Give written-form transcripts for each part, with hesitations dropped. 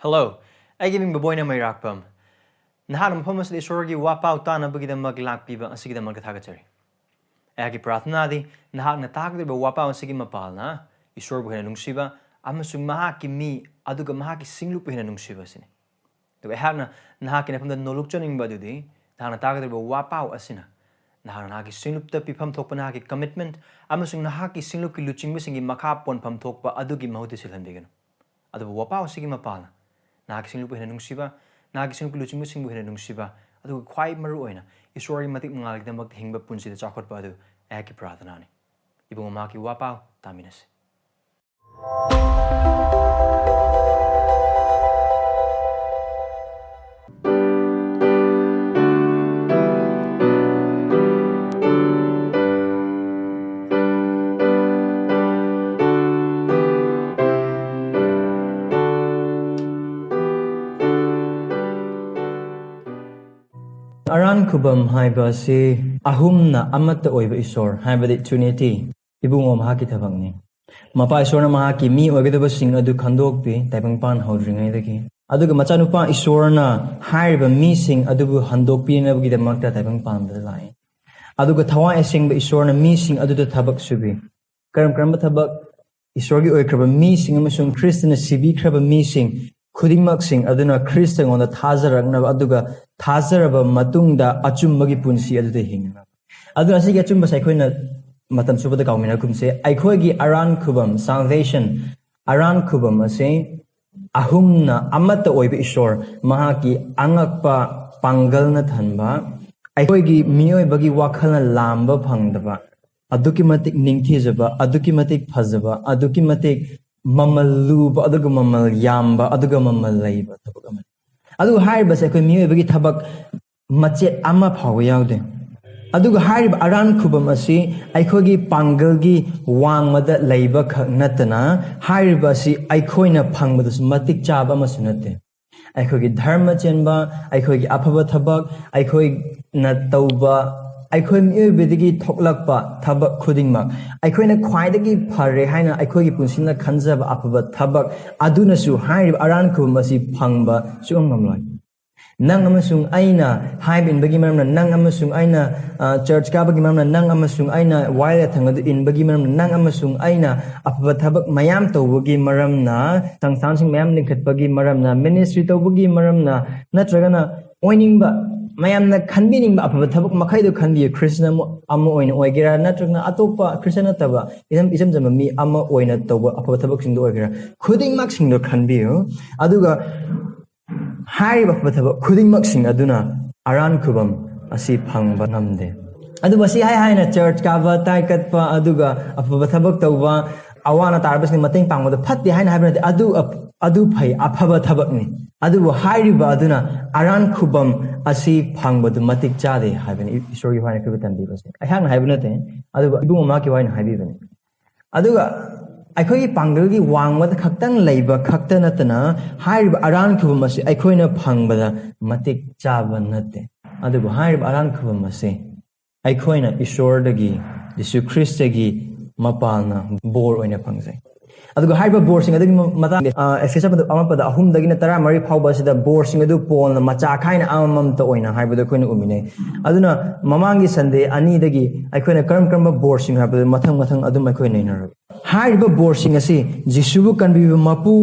Hello, I giving the boy na may rakpam. Nahanam pumas di sorgi wapau ta na bagi mag lakpiba asigi da magkatagachari. Agi prathnadi nahak na takdir ba wapau asigi mapal na isor buhina nungsiba amasung mahaki mi aduga mahaki singlu buhina nungsiba sini. To ehak na nahaki na pamda nolukchaning badudi nahak na takdir ba wapau asina. Nahak na nahaki singlup ta pipam thokpa nahaki commitment amasung nahaki singlup ki luching bisingi makapon pam thokpa adugi mahuti silhandigan. Adu wapau asigi mapal na. Nagising lupa hina nungsiba, nagising lupa luching musing buhina nungsiba, adu kwai maru oina, isori matik mangalig na maghingba punsi da chakot pa adu, eki prathanani. Ibang umaki wapau, taminasi. Aran kubam haiba si ahumna amata oiba isor haiba di Trinity ibungo mahaki thabangni mapa isor na mahaki mi oigedaba sing adu khandokpi taibang pan hodringai dagi aduga machanupa isor na haiba mi sing adubu handokpi na bagi damakta taibang pan da lai aduga thawa esing ba isor na mi sing adu da thabak subi karam thabak isor gi oikraba mi sing amasung Christian sibi kraba mi sing khudingmak sing aduna Christian on the thazarakna aduga thazaraba matungda achummagi punsi adude hingna adu asi ga chumba sai khoina matam subada kaumina kumse aikhoigi aran khubam salvation aran khubam ase ahumna amata oiba isor mahaki angakpa pangalna thanba aikhoigi miyoi bagi wakhalna lamba phangdaba aduki matik ningthijaba aduki matik phajaba aduki matik mamaluba aduga mamal yamba aduga mamal laiba tabak aman adu haiba se koi miyoi bagi thabak machet ama phawa yaude aduga haiba aran khubam asi aikhogi pangalgi wangmada laiba khak natana haiba si aikhoina phangmadas matik chaba masunate aikhogi dharma chenba aikhogi aphaba thabak aikhoi na tauba aikhoi miyoi bedigi thoklakpa thabak khudingmak aikhoina khwaidagi phare haina aikhogi punsina khanjaba aphaba thabak aduna su hairib aran khubam asi phangba suamngamloi nang amasung aina haibin bagi maramna nang amasung aina church ka bagi maramna nang amasung aina waila thangadu in bagi maramna nang amasung aina aphaba thabak mayam tawbagi maramna sangsansing mayam lingkhat bagi maramna ministry tawbagi maramna natragana oiningba mayamna khanbining ba aphaba thabak makhaidu khanbi Christian amma oina oigera natragna atopa Christian taba isam jama mi amma oina tawba aphaba thabak singdo oigera khuding mak singdo khanbiyo aduga haiba aphaba thabak khuding mak sing aduna aran khubam asi phangba namde adu basi haina church ka ba tai katpa aduga aphaba thabak tawba awana tarbasni mateng pangmoda phatti haina haibna adu phai aphaba thabak ni adu hairiba aduna aran khubam asi phangba du matik chade haibani isori haina kubitan dibase ayhang haibna te adu ibungo ma ki haina haibibani aduga aikhoi pangalgi wangmada khaktang leiba khakta natana hairiba aran khubam asi aikhoina phangba matik chaba nate adu hairiba aran khubam asi aikhoina isordagi Jesu Christagi mapalna bor oina phangjai aduga haiba bor sing adagi mata efesa padu amapada ahum dagina tara mari phauba sida bor sing adu polna macha khaina amam ta oina haiba da koina umine aduna mamangi sande ani dagi aikoina karam bor sing haiba mathang adum aikoina inar haiba bor sing asi jisubu kanbi mapu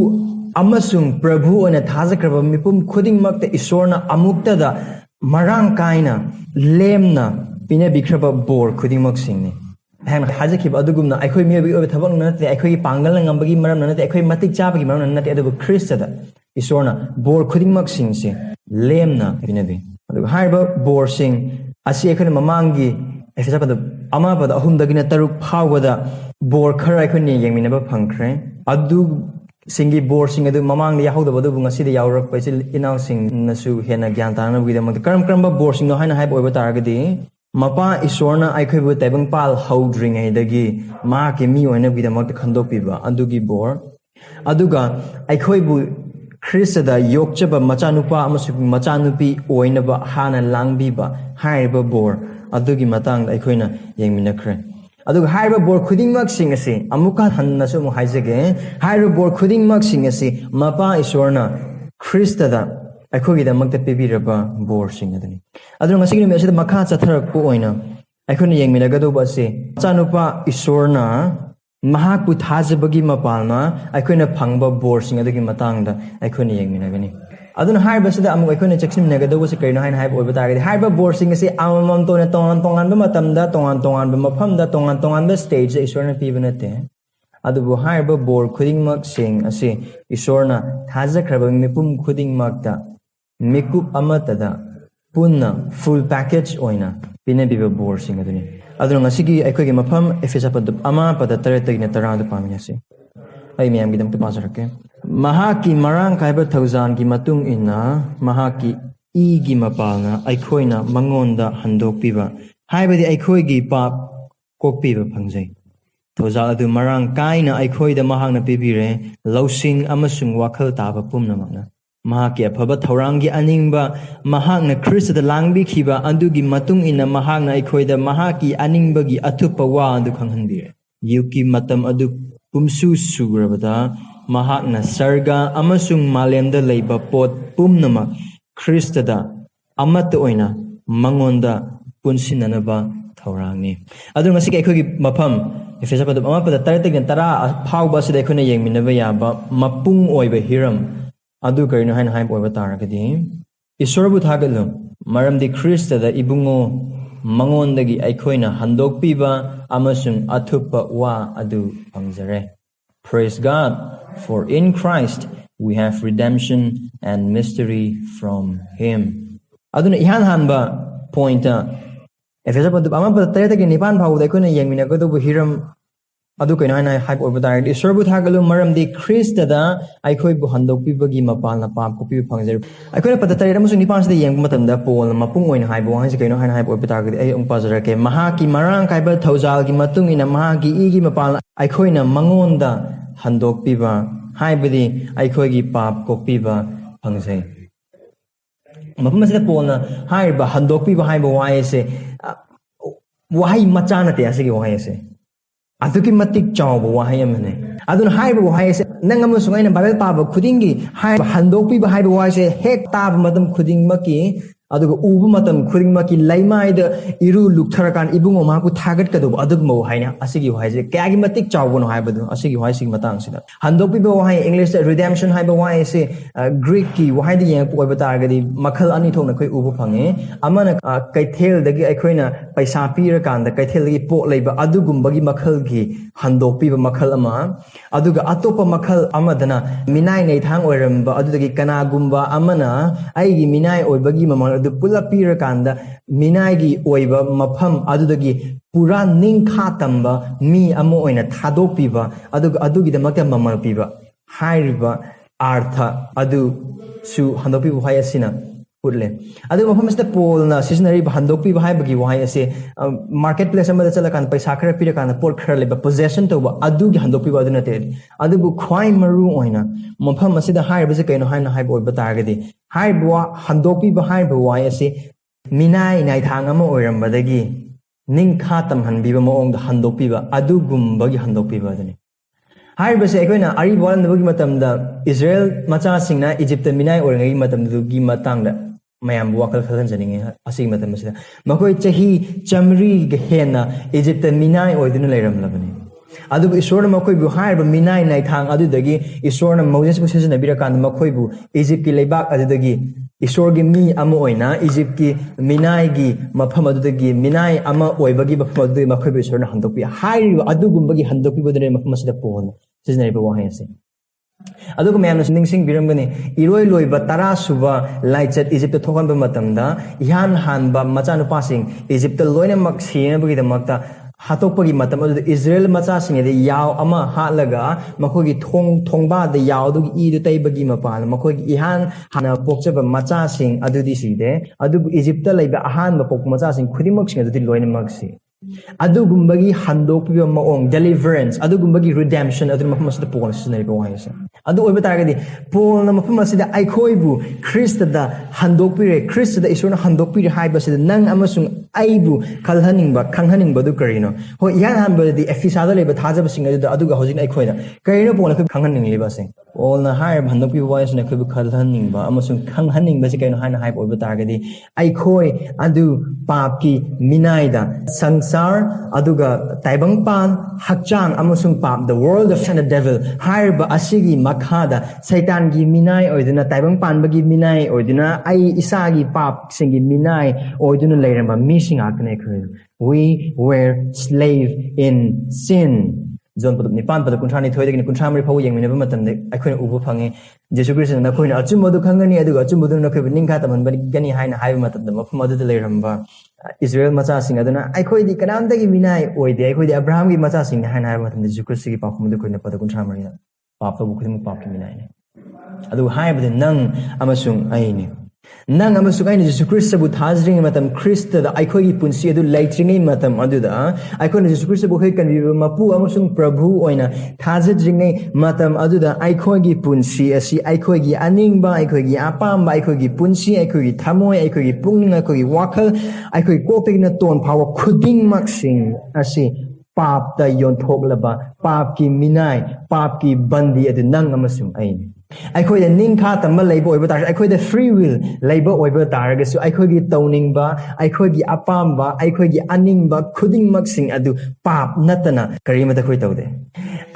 amasung prabhu oina thajakraba mipum khuding makta isorna amukta da marang kaina lemna pina bikraba bor khuding mak singni hang hajaki adugumna aikoi miyabi obe thabak nate aikoi pangal ngambagi maram nate aikoi matik chabagi maram nate adu Christada isorna bor khudingmak singse lemna binabi adu haiba bor sing asi aikoi mamangi efisa pada ama pada ahum dagina taruk phawada bor khara aikoi ne yengminaba phangkhre adu singi bor sing adu mamang ya hawda badu bunga sida yawrak paisi inaw sing nasu hena gyan tarana bidamang karam bor sing no haina haiba oba taragadi mapa isorna aikhoibu taibang pal haudringai dagi ma ke mi oina bidamak khandopiba adugi bor aduga aikhoibu Christada yokchaba machanupa amasuk machanupi oinaba hana langbiba haiba bor adugi matang aikhoina yengminakre aduga haiba bor khudingmak sing ase amuka hanna su mu haijege haiba bor khudingmak sing ase mapa isorna ꯈ꯭ꯔꯤꯁꯇꯗ ꯑꯩꯈꯣꯏꯒꯤꯗꯃꯛꯇ ꯄꯤꯕꯤꯔꯕ ꯕꯣꯔꯁꯤꯡ ꯑꯗꯨꯅꯤ ꯑꯗꯨꯅ ꯉꯁꯤꯒꯤ ꯅꯨꯃꯤꯠ ꯑꯁꯤꯗ ꯃꯈꯥ ꯆꯠꯊꯔꯛꯄ ꯑꯣꯏꯅ ꯑꯩꯈꯣꯏꯅ ꯌꯦꯡꯃꯤꯟꯅꯒꯗꯧꯕ ꯑꯁꯤ ꯃꯆꯥꯅꯨꯄꯥ ꯏꯁꯣꯔꯅ ꯃꯍꯥꯛꯄꯨ ꯊꯥꯖꯕꯒꯤ ꯃꯄꯥꯜꯅ ꯑꯩꯈꯣꯏꯅ ꯐꯪꯕ ꯕꯣꯔꯁꯤꯡ ꯑꯗꯨꯒꯤ ꯃꯇꯥꯡꯗ ꯑꯩꯈꯣꯏꯅ ꯌꯦꯡꯃꯤꯟꯅꯒꯅꯤ ꯑꯗꯨꯅ ꯍꯥꯏꯔꯤꯕꯁꯤꯗ ꯑꯃꯨꯛ ꯑꯩꯈꯣꯏꯅ ꯆꯦꯛꯁꯤꯟꯃꯤꯟꯅꯒꯗꯧꯕꯁꯤ ꯀꯔꯤꯅꯣ ꯍꯥꯏꯅ ꯍꯥꯏꯕ ꯑꯣꯏꯕ ꯇꯥꯔꯒꯗꯤ ꯍꯥꯏꯔꯤꯕ ꯕꯣꯔꯁꯤꯡ ꯑꯁꯤ ꯑꯃꯃꯝ ꯇꯣꯉꯥꯟ ꯇꯣꯉꯥꯟꯕ ꯃꯇꯝꯗ ꯇꯣꯉꯥꯟ ꯇꯣꯉꯥꯟꯕ ꯃꯐꯝꯗ ꯇꯣꯉꯥꯟ ꯇꯣꯉꯥꯟꯕ ꯁ꯭ꯇꯦꯖꯇ ꯏꯁꯣꯔꯅ ꯄꯤꯕ ꯅꯠꯇꯦ ꯑꯗꯨꯕꯨ ꯍꯥꯏꯔꯤꯕ ꯕꯣꯔ ꯈꯨꯗꯤꯡꯃꯛꯁꯤꯡ ꯑꯁꯤ ꯏꯁꯣꯔꯅ ꯊꯥꯖꯈ꯭ꯔꯕ ꯃꯤꯄꯨꯝ ꯈꯨꯗꯤꯡꯃꯛꯇ ꯃꯤꯀꯨꯞ ꯑꯃꯠꯇꯗ ꯄꯨꯟꯅ ꯐꯨꯜ ꯄꯦꯀꯦꯖ ꯑꯣꯏꯅ ꯄꯤꯅꯕꯤꯕ ꯕꯣꯔꯁꯤꯡ ꯑꯗꯨꯅꯤ ꯑꯗꯨꯅ ꯉꯁꯤꯒꯤ ꯑꯩꯈꯣꯏꯒꯤ ꯃꯐꯝ ꯑꯦꯐꯦꯁ 1:8-9 ꯄꯥꯃꯤꯟꯅꯁꯤ ꯑꯩ ꯃꯌꯥꯝꯒꯤꯗꯃꯛꯇ ꯄꯥꯖꯔꯛꯀꯦ ꯃꯍꯥꯛꯀꯤ ꯃꯔꯥꯡ ꯀꯥꯏꯕ ꯊꯧꯖꯥꯜꯒꯤ ꯃꯇꯨꯡ ꯏꯟꯅ ꯃꯍꯥꯛꯀꯤ ꯏꯒꯤ ꯃꯄꯥꯜꯅ ꯑꯩꯈꯣꯏꯅ ꯃꯉꯣꯟꯗ ꯍꯟꯗꯣꯛꯄꯤꯕ ꯍꯥꯏꯕꯗꯤ ꯑꯩꯈꯣꯏꯒꯤ ꯄꯥꯞ ꯀꯣꯛꯄꯤꯕ ꯐꯪꯖꯩ ꯊꯧꯖꯥꯜ ꯑꯗꯨ ꯃꯔꯥꯡ ꯀꯥꯏꯅ ꯑꯩꯈꯣꯏꯗ ꯃꯍꯥꯛꯅ ꯄꯤꯕꯤꯔꯦ ꯂꯧꯁꯤꯡ ꯑꯃꯁꯨꯡ ꯋꯥꯈꯜ ꯇꯥꯕ ꯄꯨꯝꯅꯃꯛꯅ ꯃꯍꯥꯛꯀꯤ ꯑꯐꯕ ꯊꯧꯔꯥꯡꯒꯤ ꯑꯅꯤꯡꯕ ꯃꯍꯥꯛꯅ ꯈ꯭ꯔꯤꯁꯇꯗ ꯂꯥꯡꯕꯤꯈꯤꯕ ꯑꯗꯨꯒꯤ ꯃꯇꯨꯡ ꯏꯟꯅ ꯃꯍꯥꯛꯅ ꯑꯩꯈꯣꯏꯗ ꯃꯍꯥꯛꯀꯤ ꯑꯅꯤꯡꯕꯒꯤ ꯑꯊꯨꯞꯄ ꯋꯥ ꯑꯗꯨ ꯈꯪꯍꯟꯕꯤꯔꯦ ꯌꯨꯒꯀꯤ ꯃꯇꯝ ꯑꯗꯨ ꯄꯨꯝꯁꯨ ꯁꯨꯒ꯭ꯔꯕꯗ ꯃꯍꯥꯛꯅ ꯁꯔꯒ ꯑꯃꯁꯨꯡ ꯃꯥꯂꯦꯝꯗ ꯂꯩꯕ ꯄꯣꯠ ꯄꯨꯝꯅꯃꯛ ꯈ꯭ꯔꯤꯁꯇꯗ ꯑꯃꯠꯇ ꯑꯣꯏꯅ ꯃꯉꯣꯟꯗ ꯄꯨꯟꯁꯤꯟꯅꯅꯕ ꯊꯧꯔꯥꯡꯅꯤ ꯑꯗꯨ ꯉꯁꯤꯒꯤ ꯑꯩꯈꯣꯏꯒꯤ ꯃꯐꯝ ꯑꯦꯐꯦꯁ 1:8-9 ꯐꯥꯎꯕ ꯑꯁꯤꯗ ꯑꯩꯈꯣꯏꯅ ꯌꯦꯡꯃꯤꯟꯅꯕ ꯌꯥꯕ ꯃꯄꯨꯡ ꯑꯣꯏꯕ ꯍꯤꯔꯝ ꯑꯗꯨ ꯀꯔꯤꯅꯣ ꯍꯥꯏꯅ ꯍꯥꯏꯕ ꯑꯣꯏꯕ ꯇꯥꯔꯒꯗꯤ ꯏꯁꯣꯔꯕꯨ ꯊꯥꯒꯠꯂꯨ ꯃꯔꯝꯗꯤ ꯈ꯭ꯔꯤꯁꯇꯗ इबुंगो मंगोंदगी अखोइना हंदोकपीबा अमसुंग अथुप्पा वा अदु फंगजरे Praise God, for in Christ we have redemption and mystery from Him. Aduna ihan hanba pointa Efesa 1:3-9 phawda akhona yengminagodu hiram adu kaina hana hype over direct isorbu thagalu maramdi Christada aikhoi bu handokpibagi mapalna pap kopi phangjer akhona 3:9 sida yengbu matamda pol mapung oina haibu hansi kaina hana hype over direct ai ongpazarake mahaki marang kaiba thaujal gi matung ina mahaki igi mapalna aikhoina mangonda handokpiba haibadi aikhoi gi pap kopiba phangjai mafam asida polna haiba handokpiba haiba waise wahai machana te asigi waise aduki matik chawba wahai amane adun haiba wahai se nangam sungaina bible paba khudingi haiba handokpiba haiba waise hek tab madam khuding maki aduga ubu matam khuding maki laimaida iru luktarakan ibungo maku thagat kadu adugmo haina asigi wahai se kyagi matik chawbono haibadu asigi wahai sig matang sida handokpiba wahai english redemption haiba wahai se greek ki wahai de yang poiba targadi makhal ani thongna khoi ubu phange amana kaithel dagi aikhoina paisa pira kanda kaithel dagi po leiba adugumbagi makhal gi handokpiba makhal ama aduga atopa makhal amadana minai nei thang oiramba adudagi kanagumba amana aigi minai oibagi mamang adu pula pira kanda minai gi oiba mafam adudagi pura ningkha tamba mi amo oina thadokpiba aduga adugi damakta mamal piba hairiba artha adu su handokpiba wahai asina putle adu mafam asta polna seasonary handokpiba haibagi wahai ase marketplace amada chalakan paisa khara pira kan port khara leba possession toba adugi handokpiba adu nate adubu khwai maru oina mafam asida haiba se kaino haina haiba oiba targadi haiba handokpiba haiba wahai ase minai nai thang ama oirambadagi ningkha tamhanbiba maongda handokpiba adugumbagi handokpiba aduni haibase aikoina ari bolandabagi matamda Israel macha singna Egypt minai oringai matamdugi matangda mayam wakal khalan janinge asig matamsida makoi chahi chamri ge hena Egypt minai oiduna leiramlabani adu isorna makoi bu haiba minai nai thang adu dagi isorna Moses bu sesna birakan makoi bu Egypt ki leibak adu dagi isor gi mi ama oina Egypt ki minai gi mafam adu dagi minai ama oibagi mafam adu makoi bu isorna handokpi haiba adu gumbagi handokpi bodre mafam asida pon sesna ba wahai ase aduga mayamna ningsing biramgani iroi loiba tara suba laichat Egypt thokan ba matamda ihan hanba macha nupa sing Egypt loina mak sina bagi damakta hatokpagi matam adu Israel macha sing de yaw ama halaga makogi thongba de yaw du I du taibagi mapal makogi ihan hana pokchaba macha sing adu di side adu Egypt laiba ahan ba pok macha sing khudimak sing adu di loina mak si adugumbagi handokpiba maong deliverance adugumbagi redemption adu mafam asida pon sinai ba waisa adu oiba targadi pon mafam asida aikhoibu Christada handokpire Christada isorna handokpire haiba sida nang amasung aibu khalhaningba khanghaningba du karino ho yan hanba di efisada leba thajaba sing adu aduga hojin aikhoina karino pon khoi khanghaning liba sing Paulna hair handopi voice na kubu khalhaning ba amasung khanghaning ba si kaino haina hype oiba targadi aikhoi adu papki minaida sangsar aduga taibangpan hakchang amasung pap the world of the devil hair ba asigi makhada satan gi minai oiduna taibangpan bagi minai oiduna ai isagi pap singi minai oiduna leirama missing akne khoi we were slave in sin John Paduk Nipan Paduk Kuntrani Thoy Dagin Kuntramari Pau Yang Minaba Matam de Akoin Ubu Pangi Jesu Christ na Koin Achumudu Kangani Adu Achumudu na Kevin Kataman but Gani Haina Hai Matam the Mafumadu Leramba Israel Mata Sing Aduna Akoi the Kanam Dagi Minai or the Akoi the Abraham Mata Sing Haina Matam the Jesu Christ Papamudu Kuna Paduk Kuntramari Papa Bukum Papa Minai Adu Hai but the Nung Amasung Aini Nang amasung ay ni Jesus Christ bu thazring matam Christ da aikoi gi punsi adu laitring matam adu da aikoi ni Jesus Christ bu kai kan bi mapu amasung prabhu oina thazring matam adu da aikoi gi punsi asi aikoi gi aning ba aikoi gi apam ba aikoi gi punsi aikoi gi thamoi aikoi gi pungning aikoi gi wakhal aikoi kokte na ton power khuding maksing asi pap da yon thoklaba pap ki minai pap ki bandi adu nang amasung ay Aikoi the Ninka Tamba labor over tar, Aikoi the free will labor over targas, Aikoi gi toning ba, Aikoi gi apam ba, Aikoi gi aning ba, kuding maksing adu pap natana, Karimata Kuitode.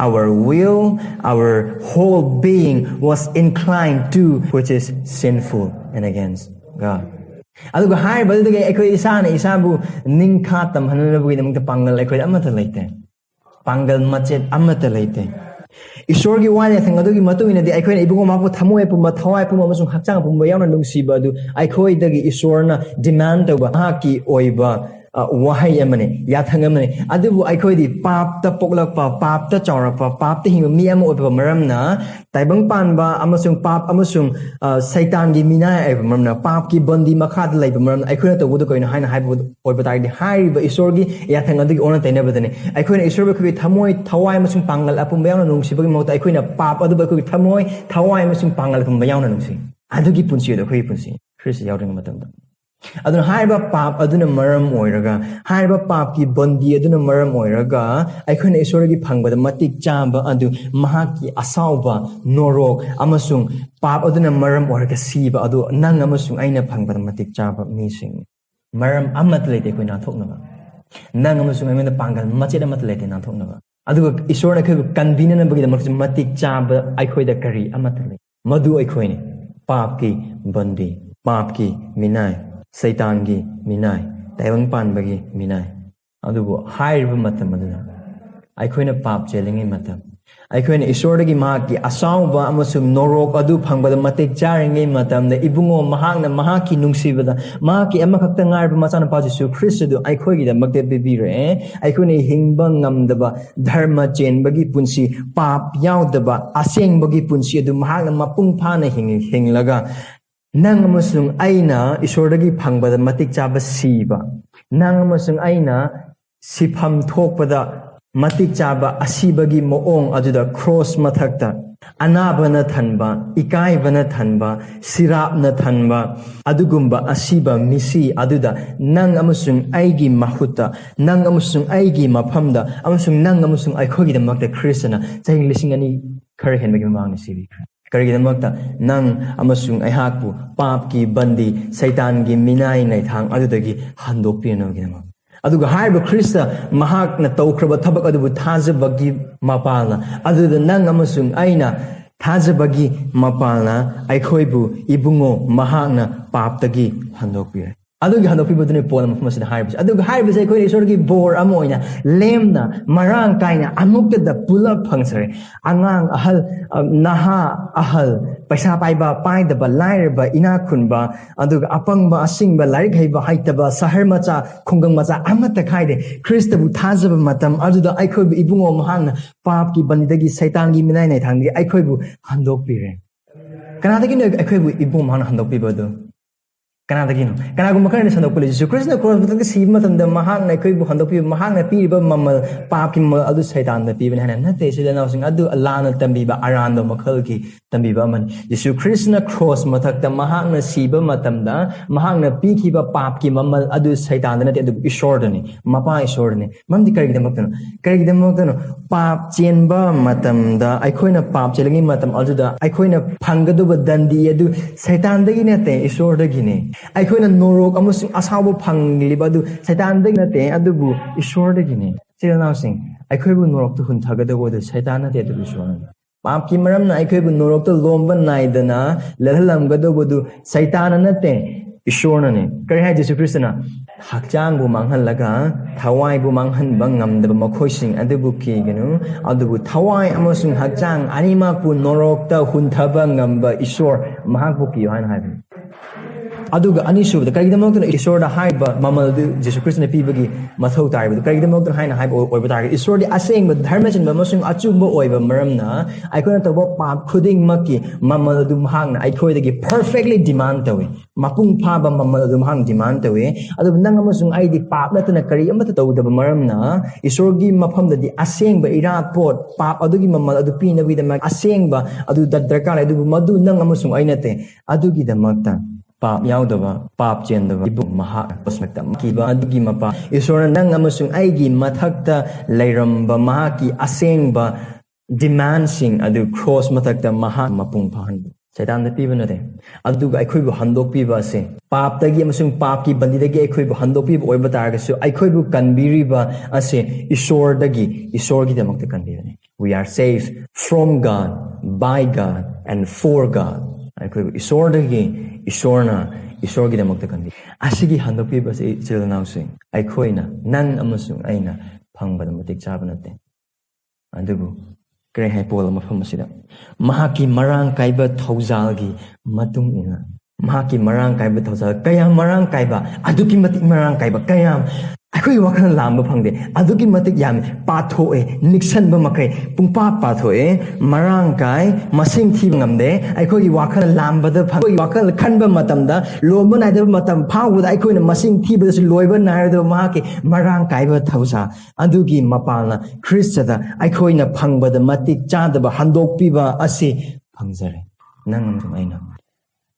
Our will, our whole being was inclined to which is sinful and against God. Aduga hai ba the Aikoi isana isabu Ninka Tam Hanabu in the Pangal Aikoi Amata late. Pangal machet Amata late. Ishorgi wani thing adugi matu ina di aikoi ibungo mapu thamoi pumba thawai pumba amasung hakchang pumba yauna nungsiba adu aikoi dagi isorna demand tauba haki oiba wahai amane yathang amane adubu aikoi di pap ta poklakpa pap ta chawrakpa pap ta hinga mi ama oiba maramna taibang panba amasung pap amasung satan gi minai aiba maramna pap ki bandi makhad laiba maramna aikoi na tawudu koina haina haiba oiba tagi haiba isorgi yathang adugi ona tainaba dane aikoi na isorba koi thamoi thawai amasung pangal apumba yauna nungsiba gi mauta aikoi na pap aduba koi thamoi thawai amasung pangal pumba yauna nungsi adugi punsi ado koi punsi Christ yaudring matamda Aduna haiba pap aduna maram oiraga haiba pap ki bandi aduna maram oiraga aikhoina isoragi phangbada matik chamba adu mahaki asauba norok amasung pap aduna maram oiraga siba adu nang amasung aina phangbada matik chaba mising maram amat lete koina thoknaba nang amasung aina pangal machet amat lete na thoknaba aduga isorna khe convenient bagi damak matik chaba aikhoida kari amat le madu aikhoine pap ki bandi pap ki minai Satan gi minai taibang pan bagi minai adubu hairu matam aduna aikhoina pap chelingi matam aikhoina isordagi mahaki asauba amasung norok adu phangbada matik charingi matam da ibungo mahakna mahaki nungsibada mahaki amakhakta ngarba machana pa Jesu Christ adu aikhoigi da magde bibire aikhoina hingba ngamdaba dharma chenbagi punsi pap yaudaba asengbagi punsi adu mahakna mapung phana hinglaga Nang amasung aina isordagi phangbada matik chaba siba nang amasung aina sifam thokpada matik chaba asibagi moong aduda cross mathakta anabana thanba ikaibana thanba sirapna thanba adugumba asiba misi aduda nang amasung aigi mahuta nang amasung aigi maphamda amasung nang amasung aikhogi damakta Krishna chaing lising ani khare henbagi mamangni sibi Karigidamakta nang amasung aihakpu papki bandi saitangi minai naithang adudagi handokpino ginama aduga haiba Krista mahak na tawkraba thabak adubu thajabagi mapalna aduda nang amasung aina thajabagi mapalna aikhoibu ibungo mahakna paptagi handokpire adugi handokpibadune pona mafmasida haibas aduga haibas aikoi isorgi bor amoina lemna marang kaina amukda pulap phangsare angang ahal naha ahal paisa paiba paidaba lairba ina khunba aduga apangba asingba larik haiba haitaba sahar macha khungang macha amata khaide Kristabu thajaba matam aduda aikoi ibungo mahangna papki bandidagi saitangi minai nai thanggi aikoi handokpire kanadagi aikoi ibungo mahangna handokpibadu Kanadagino. Kanagum makana sandok Jesu Christ na cross matag siba matamda mahang na koy buhan dopi mahang na piriba mamal papki mal adu saitan na piban hanan na te sila na sing adu Allah na tambi ba arando makal ki tambiba aman Yesu Krishna cross mathakta mahakna siba matamda mahakna pikhiba pap ki mamal adu saitan na te adu ishordani mapa ishordani mamdi karigidamaktano pap chenba matamda aikhoina pap chelangi matam aduda aikhoina phangaduba dandi adu saitan dagi nate ishordagi ne aikhoina norok amasung asabu phangliba adu saitan dagi nate adubu ishordagi ne chilana sing aikhoibu norok tu huntagadabu adu saitan nate adu ishordani पाप की मरम ना एक नोरक तो लोम्बन नाइदना लहलम गदोबदु सैतान नते ईश्वर ने करै है जेसु क्रिस्त ना हकचांग बु मांगहन लगा थवाई बु मांगहन बंगमदब मखोइसिंग अदबु किगनु अदबु थवाई अमसुंग हकचांग अनिमा पु नोरक त हुनथबा ngamba ईश्वर महाबु की हान हाबि aduga anisub the karigidamok isor da haiba mamal jesu christ na pibagi mathau taiba the karigidamok haina haiba oiba targa isor di aseng ba dharmachin ba masung achumba oiba maramna aikona tabo pap khuding makki mamal du mahang na aikoi dagi perfectly demand tawe mapung pha ba mamal du mahang demand tawe adu nang amasung ai di pap na tana kari amata tawda ba maramna isor gi mafam da di aseng ba irat pot pap adugi mamal adu pina bi da aseng ba adu dadrakar adu madu nang amasung ai nate adugi da makta पाप याउदबा पाप चेंदबा इबु महा पस्मक्ता किबा अदुगी मपा ईश्वर नंग अमसुंग आइगी मथक्ता लैरंबा महा की असेंगबा demand सिंग अदु cross मथक्ता महा मपुंग फहन सैतान the पीबा नते अदुगा अखोइबु हंदोक पीबा से पाप तगी अमसुंग पाप की बंदी दगी अखोइबु हंदोक पीबा ओइबा तारगसु अखोइबु कनबिरिबा असे ईश्वर की दमक्ता कनबिरने we are saved from God by God and for God अखोइबु ईश्वर दगी ईश्वरना ईश्वर की दमक्ता कन्दी असिगी हंदोपीबा से चिलनाउसिंग अखोइना नंग अमसुंग आइना फंगबदा मतिक चाबा नते अदुबु करे है पोल मफम सिदा महाकी मरांग काइबा थौजालगी मतुंग इना महाकी मरांग काइबा थौजाल कया मरांग काइबा अदुकी मतिक मरांग काइबा कया अखोइ वखन लांबा फंगदे अदुकी मतिक याम पाथोए निक्सनबा मकै पुंपा पाथोए मरांग काय मसिंग थी ngamde अखोइ वखन लांबदा फंगoi वखन खनबा मतमदा लोबा नाइदबा मतम फावदा अखोइना मसिंग थीबदसु लोइबा नाइदबा महाके मरांग काइबा थौसा अदुगी मपालना ख्रिस्टदा अखोइना फंगबदा मतिक चादबा हंदोकपीबा असे फंगजरे नंगम आइना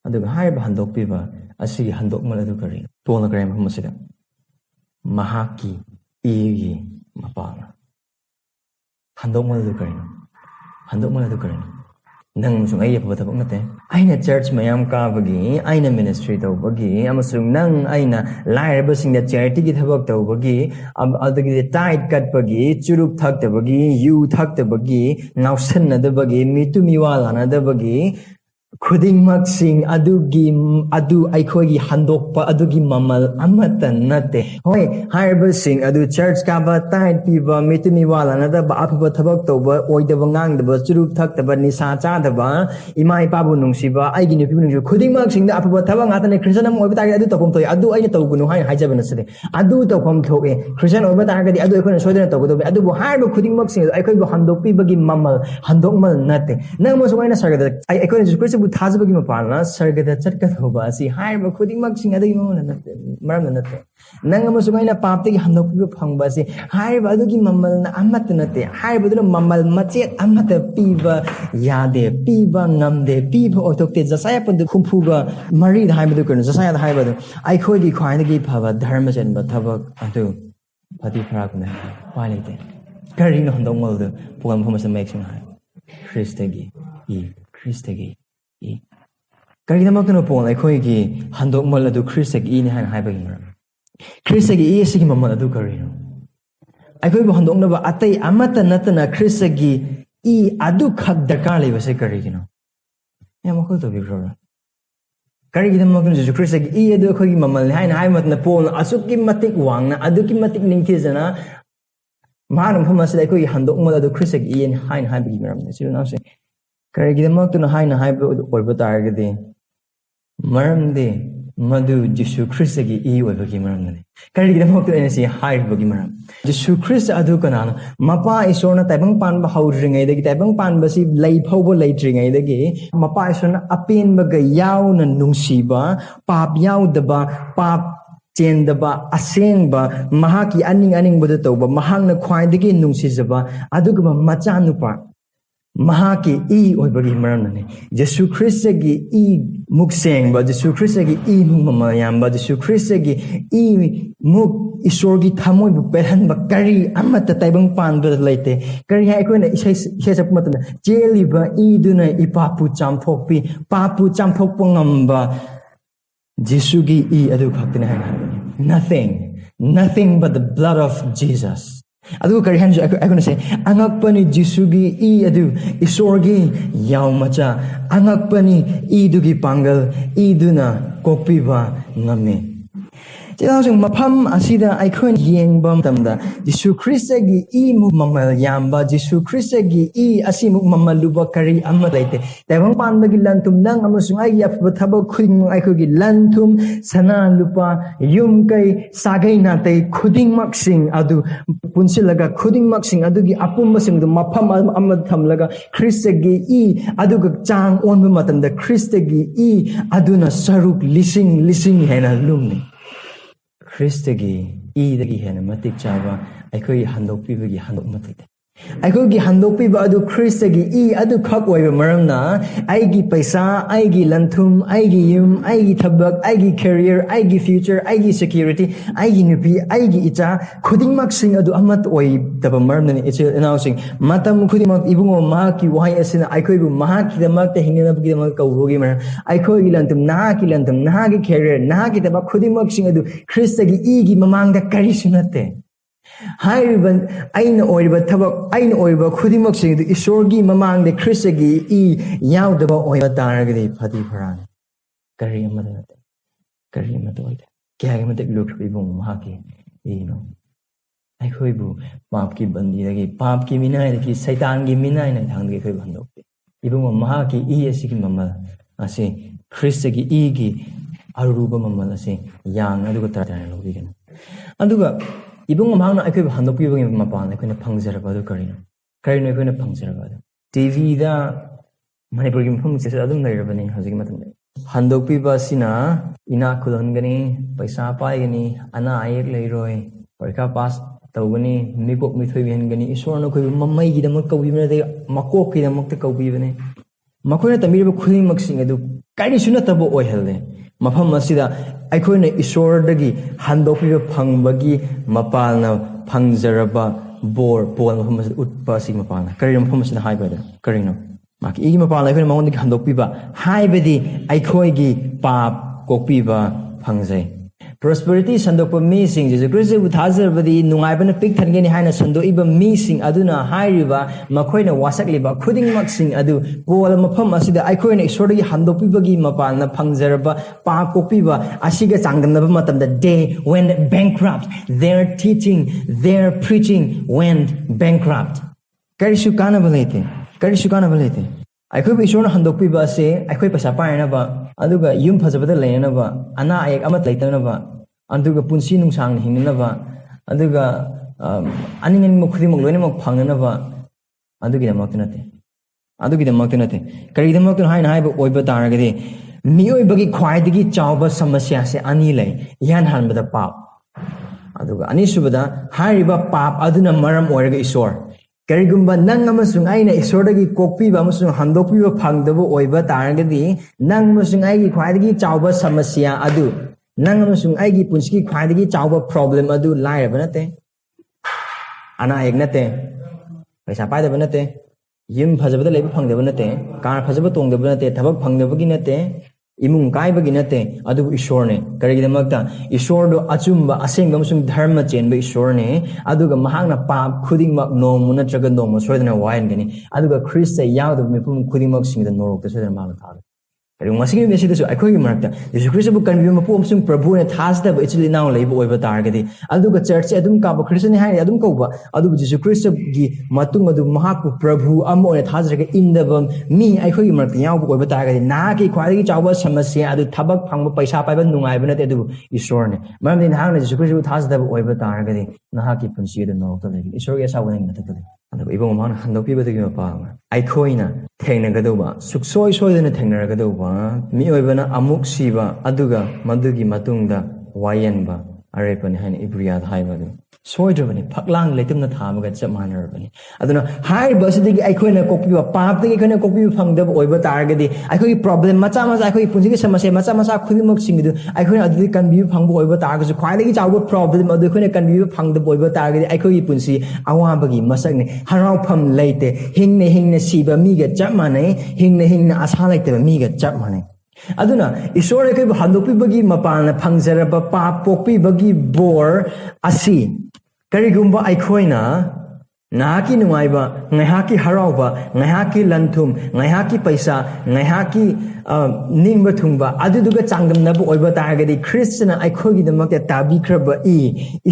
अदुगा हाइबा हंदोकपीबा असिगी हंदोकमल अदु करि तोना करे मसिदा महाकी ईगी मपाला हंदोकमल अदु करिनो नंग मुसुंग आई अफबा थबक नते आइना चर्च मयाम काबगी आइना मिनिस्ट्री तौबगी अमसुंग नंग आइना लाइरबसिंग द चैरिटी की थबक तौबगी अब अदगी टाइट कटबगी चुरुप थक्तबगी यू थक्तबगी नाउसन्नदबगी मितुमी वालानदबगी खुदिंगमक्सिंग अदु अखोगी हंदोकपा अदुगी ममल अमत नते होय हाइबसिंग अदु चर्च काबा टाइट पीबा मितुमी वालानदबा अफबा थबक तौबा ओइदबा ngang चुरुप थक्तबा निसा चादबा इमा इपाबु नुंगसिबा आइगी नुपि नुंगसि खुदिंगमक्सिंग द अफबा थबक ngaतने क्रिश्चियन अम ओइबा तागे अदु तपम थोय अदु आइना तौगुनु हाइ हाइजबन सदे अदु तपम थोए क्रिश्चियन ओइबा तागे अदु अखोन सोइदन तौगदबे अदु हाइबा खुदिंगमक्सिंग अखोइबो हंदोकपीबगी ममल हंदोकमल नते नंग मोसुवाइना सरगद अखोन क्रिश्चियन थाजबगी मपालना सरगदा चटकथौबा असि हाइबा खुदिंगमक्सिंग अदगी मरम नते नंग अमसुगाइना पापतगी हंदोकपीबा फंगबा असि हाइबा अदुगी ममलना अमत नते हाइबा दुना ममल मचेत अमत पीबा यादे पीबा ngamde पीबा ओथोक्ते जसाया पद खुमफुगा मरि हाइबदु करन जसाया हाइबदु आइखोगी ख्वाइनगी फबा धर्म जन्म थबक अदु फति फराकना पाइलेते करिनो हंदोकमलदु पोगम फमस मेक्सिंग हाइ ख्रिस्टगी करिगदमक्तनो पोल अखोइगी हंदोकमल अदु ख्रिस्टगी इने हाइन हाइबगी मरम ख्रिस्टगी इ सिगी ममल अदु करिनो अखोइबो हंदोकनबा अतै अमत नतना ख्रिस्टगी इ अदु खक दरकार लेबसे करिगिनो या मखल तो बिग्रोरा करिगदमक्तनो जेसु ख्रिस्टगी इ अदु अखोइगी ममल हाइन हाइमतना पोल असुकी मतिक वांगना अदुकी मतिक निंगथिजना मानम फमस अखोइगी हंदोकमल अदु ख्रिस्टगी इ हाइन हाइबगी मरम सिरुनासे करिगदमक्तनो हाइन हाइबो ओइबो तारगदे मरमदे मधु जिसु ख्रिस्टगी इ ओइबगी मरमने करिगदमक्तनो एनसी हाइबगी मरम जिसु ख्रिस्ट अदु कनानो मपा ईश्वरना ताइबंग पानबा हौद्रिङैदगी ताइबंग पानबसी लै फौबो लैत्रिङैदगी मपा ईश्वरना अपेनबगा याउना नुंसीबा पाप याउदबा पाप चेंदबा असेंगबा महाकी अनिंग बद तौबा महांगना ख्वाइदगी नुंसीजबा अदुगबा मचा नुपा Mahaki i oibagi maramnani. Jesu Christagi i mukseng ba Jesu Christagi i mumamayam ba Jesu Christagi i muk isorgi thamoy bu perhan ba kari amata taibang pan ba laite. Kari hai ko na isai sa pumatana. Jeli ba i duna ipapu champhokpi papu champhokpo ngamba Jesu gi i adu khaktina hai. Nothing but the blood of Jesus. Adu kari hanju ako na say angakpani Jisugi i adu isorgi yaumacha angakpani i dugi pangal i duna kopiba ngame. Chilawsing mapam asida aikon yengbam tamda Jesu Christagi i mu mamal yamba Jesu Christagi i asimu mamaluba kari amma laite. Taibang panbagi lantum nang amasung ay yapataba khuding aikogi lantum sana lupa yum kai sagai natay khuding maksing adu punsilaga khuding maksing adugi apum masing du mapam amma thamlaga Christagi i aduga chang onba matamda Christagi i aduna saruk lising hena lumni. Christagi i dagi hena matik chaba aikoi handok pibagi handok matik. Aikogi handok piba adu Christagi i adu khak oiba maramna aigi paisa aigi lanthum aigi yum aigi thabak aigi career aigi future aigi security aigi nupi aigi icha khudingmak sing adu amat oi taba maramna ni ichil announcing matam khudingmak ibungo mahaki wahai asina aikoibu mahaki damak te hingena bagi damak kaurogi mar aikogi lanthum nahagi career nahagi taba khudingmak sing adu Christagi i gi mamang da kari sunate. Haiban aina oiba thabak aina oiba khudimok sing du isorgi mamang de Christagi i yaudaba oiba taragadi phati pharani kari amada oida kya ga mate lok ibung mahaki ino ai khoibu pap ki bandi dagi pap ki minai dagi saitan gi minai na thang dagi khoi bandok ibung mahaki i asiki mamal ase Christagi i gi aruba mamal ase yang aduga tarana lobigan aduga ibung amangna aikoi handok pibagi mapana koina phangjaraba adu karino koina phangjaraba adu TV da manipur gi mpham se adum lairabani hojigi matam handok piba sina ina khulongani paisa paigani ana ayek leiroi parika pass tawgani mikop mithoi bihangani isorna khoi mammai gi damak kawibna de makok gi damak te kawibane makoina tamirba khuding maksing adu kari suna tabo oihalde mafam asida aikoina isordagi handopiba phangbagi mapalna phangjaraba bor pol mafam asida utpa sig mapalna kari mafam asida haibada karino maki igi mapalna aikoina mangondagi handopiba haibadi aikoigi pap kokpiba phangjai prosperity sandokpa meeting Jesu Christ bu thazarbadi nungaibana pik thangeni haina sandoiba meeting aduna hairiba makoina wasakliba khuding maksing adu pol mafam asida aikoina isorgi handopibagi mapalna phangjaraba pa kopiba asiga changdanaba matamda day went bankrupt their teaching their preaching went bankrupt karisu kana balete aikoi isorna handoppiba ase aikoi pasa painaba aduga yum phajabada leinaba ana ayek amat leitanaba aduga punsi nungsang hingnaba aduga aningani mokhudimok loinamok phangnaba adugi damakte nate kari damakte haina haiba oiba taragadi mioi bagi khwaidagi chawba samasya se ani lei yan hanbada pap aduga ani subada hairiba pap aduna maram oiraga isor Karigumba nang amasung aina isordagi kokpiba amasung handokpiba phangdaba oiba taragadi nang amasung aigi khwaidagi chawba samasya adu nang amasung aigi punsigi khwaidagi chawba problem adu lairaba nate ana ek nate paisa paidaba nate yim phajabada leiba phangdaba nate kar phajaba tongdaba nate thabak phangdabagi nate imung kaibagi nate adu isorne karigidamakta isordo achumba asengba amasung dharma chenba isorne aduga mahangna pap khudingmak nomu natraga nomu soidana waingani aduga Christa yawda mipum khudingmak singda norokta soidana mala thada kari masigi message su aikoi marakta Jesu Christ bu kanbi mapu amasung prabhu ne thasda ba ichili naw leiba oiba targadi aduga church adum ka ba Christian hai adum kauba adu Jesu Christ gi matung adu mahapu prabhu amo ne thasraga indabam mi aikoi marakta yawbu oiba targadi na ki khwadi chawba samasya adu thabak phangba paisa paiba nungai ba nate adu isorne maramdi nahang Jesu Christ bu thasda ba oiba targadi nahaki punsi adu norokta leibi isor ge sawa nang natakade adu ibong man handokpi ba dagi mapa aikoina thengnagadauba suksoi soidana thengnagadauba mi oibana amuk siba aduga madugi matungda wayenba ꯑꯔꯦꯞꯄꯅꯤ ꯍꯥꯏꯅ ꯏꯕ꯭ꯔꯤꯌꯥꯗ ꯍꯥꯏꯕ ꯑꯗꯨ ꯁꯣꯏꯗ꯭ꯔꯕꯅꯤ ꯐꯛꯂꯥꯡ ꯂꯩꯇꯨꯝꯅ ꯊꯥꯕꯒ ꯆꯞ ꯃꯥꯟꯅꯔꯕꯅꯤ ꯑꯗꯨꯅ ꯍꯥꯏꯔꯤꯕ ꯑꯁꯤꯗꯒꯤ ꯑꯩꯈꯣꯏꯅ ꯀꯣꯛꯄꯤꯕ ꯄꯥꯞꯇꯒꯤ ꯑꯩꯈꯣꯏꯅ ꯀꯣꯛꯄꯤꯕ ꯐꯪꯗꯕ ꯑꯣꯏꯕ ꯇꯥꯔꯒꯗꯤ ꯑꯩꯈꯣꯏꯒꯤ ꯄ꯭ꯔꯣꯕ꯭ꯂꯦꯝ ꯃꯆꯥ ꯃꯆꯥ ꯑꯩꯈꯣꯏꯒꯤ ꯄꯨꯟꯁꯤꯒꯤ ꯁꯃꯁ꯭ꯌꯥ ꯃꯆꯥ ꯃꯆꯥ ꯈꯨꯗꯤꯡꯃꯛꯁꯤꯡꯗꯨ ꯑꯩꯈꯣꯏꯅ ꯑꯗꯨꯗꯤ ꯀꯟꯕꯤꯕ ꯐꯪꯕ ꯑꯣꯏꯕ ꯇꯥꯔꯒꯁꯨ ꯈ꯭ꯋꯥꯏꯗꯒꯤ ꯆꯥꯎꯕ ꯄ꯭ꯔꯣꯕ꯭ꯂꯦꯝ ꯑꯗꯨ ꯑꯩꯈꯣꯏꯅ ꯀꯟꯕꯤꯕ ꯐꯪꯗꯕ ꯑꯣꯏꯕ ꯇꯥꯔꯒꯗꯤ ꯑꯩꯈꯣꯏꯒꯤ ꯄꯨꯟꯁꯤ ꯑꯋꯥꯕꯒꯤ ꯃꯁꯛꯅꯤ ꯍꯔꯥꯎꯐꯝ ꯂꯩꯇꯦ ꯍꯤꯡꯅ ꯍꯤꯡꯅ ꯁꯤꯕ ꯃꯤꯒ ꯆꯞ ꯃꯥꯟꯅꯩ ꯍꯤꯡꯅ ꯍꯤꯡꯅ ꯑꯁꯥ ꯂꯩꯇꯕ ꯃꯤꯒ ꯆꯞ ꯃꯥꯟꯅꯩ ꯑꯗꯨꯅ ꯏꯁꯣꯔꯅ ꯑꯩꯈꯣꯏꯕꯨ ꯍꯟꯗꯣꯛꯄꯤꯕꯒꯤ ꯃꯄꯥꯟꯅ ꯐꯪꯖꯔꯕ ꯄꯥꯞ ꯄꯣꯛꯄꯤꯕꯒꯤ ꯕꯣꯔ ꯑꯁꯤ ꯀꯔꯤꯒꯨꯝꯕ ꯑꯩꯈꯣꯏꯅ ꯉꯥꯏꯍꯥꯛꯀꯤ ꯅꯨꯡꯉꯥꯏꯕ ꯉꯥꯏꯍꯥꯛꯀꯤ ꯍꯔꯥꯎꯕ ꯉꯥꯏꯍꯥꯛꯀꯤ ꯂꯟꯊꯨꯝ ꯉꯥꯏꯍꯥꯛꯀꯤ ꯄꯩꯁꯥ ꯉꯥꯏꯍꯥꯛꯀꯤ ꯅꯤꯡꯕ ꯊꯨꯡꯕ ꯑꯗꯨꯗꯨꯒ ꯆꯥꯡꯗꯝꯅꯕ ꯑꯣꯏꯕ ꯇꯥꯔꯒꯗꯤ ꯈ꯭ꯔꯤꯁꯇꯅ ꯑꯩꯈꯣꯏꯒꯤꯗꯃꯛꯇ ꯇꯥꯕꯤꯈ꯭ꯔꯕ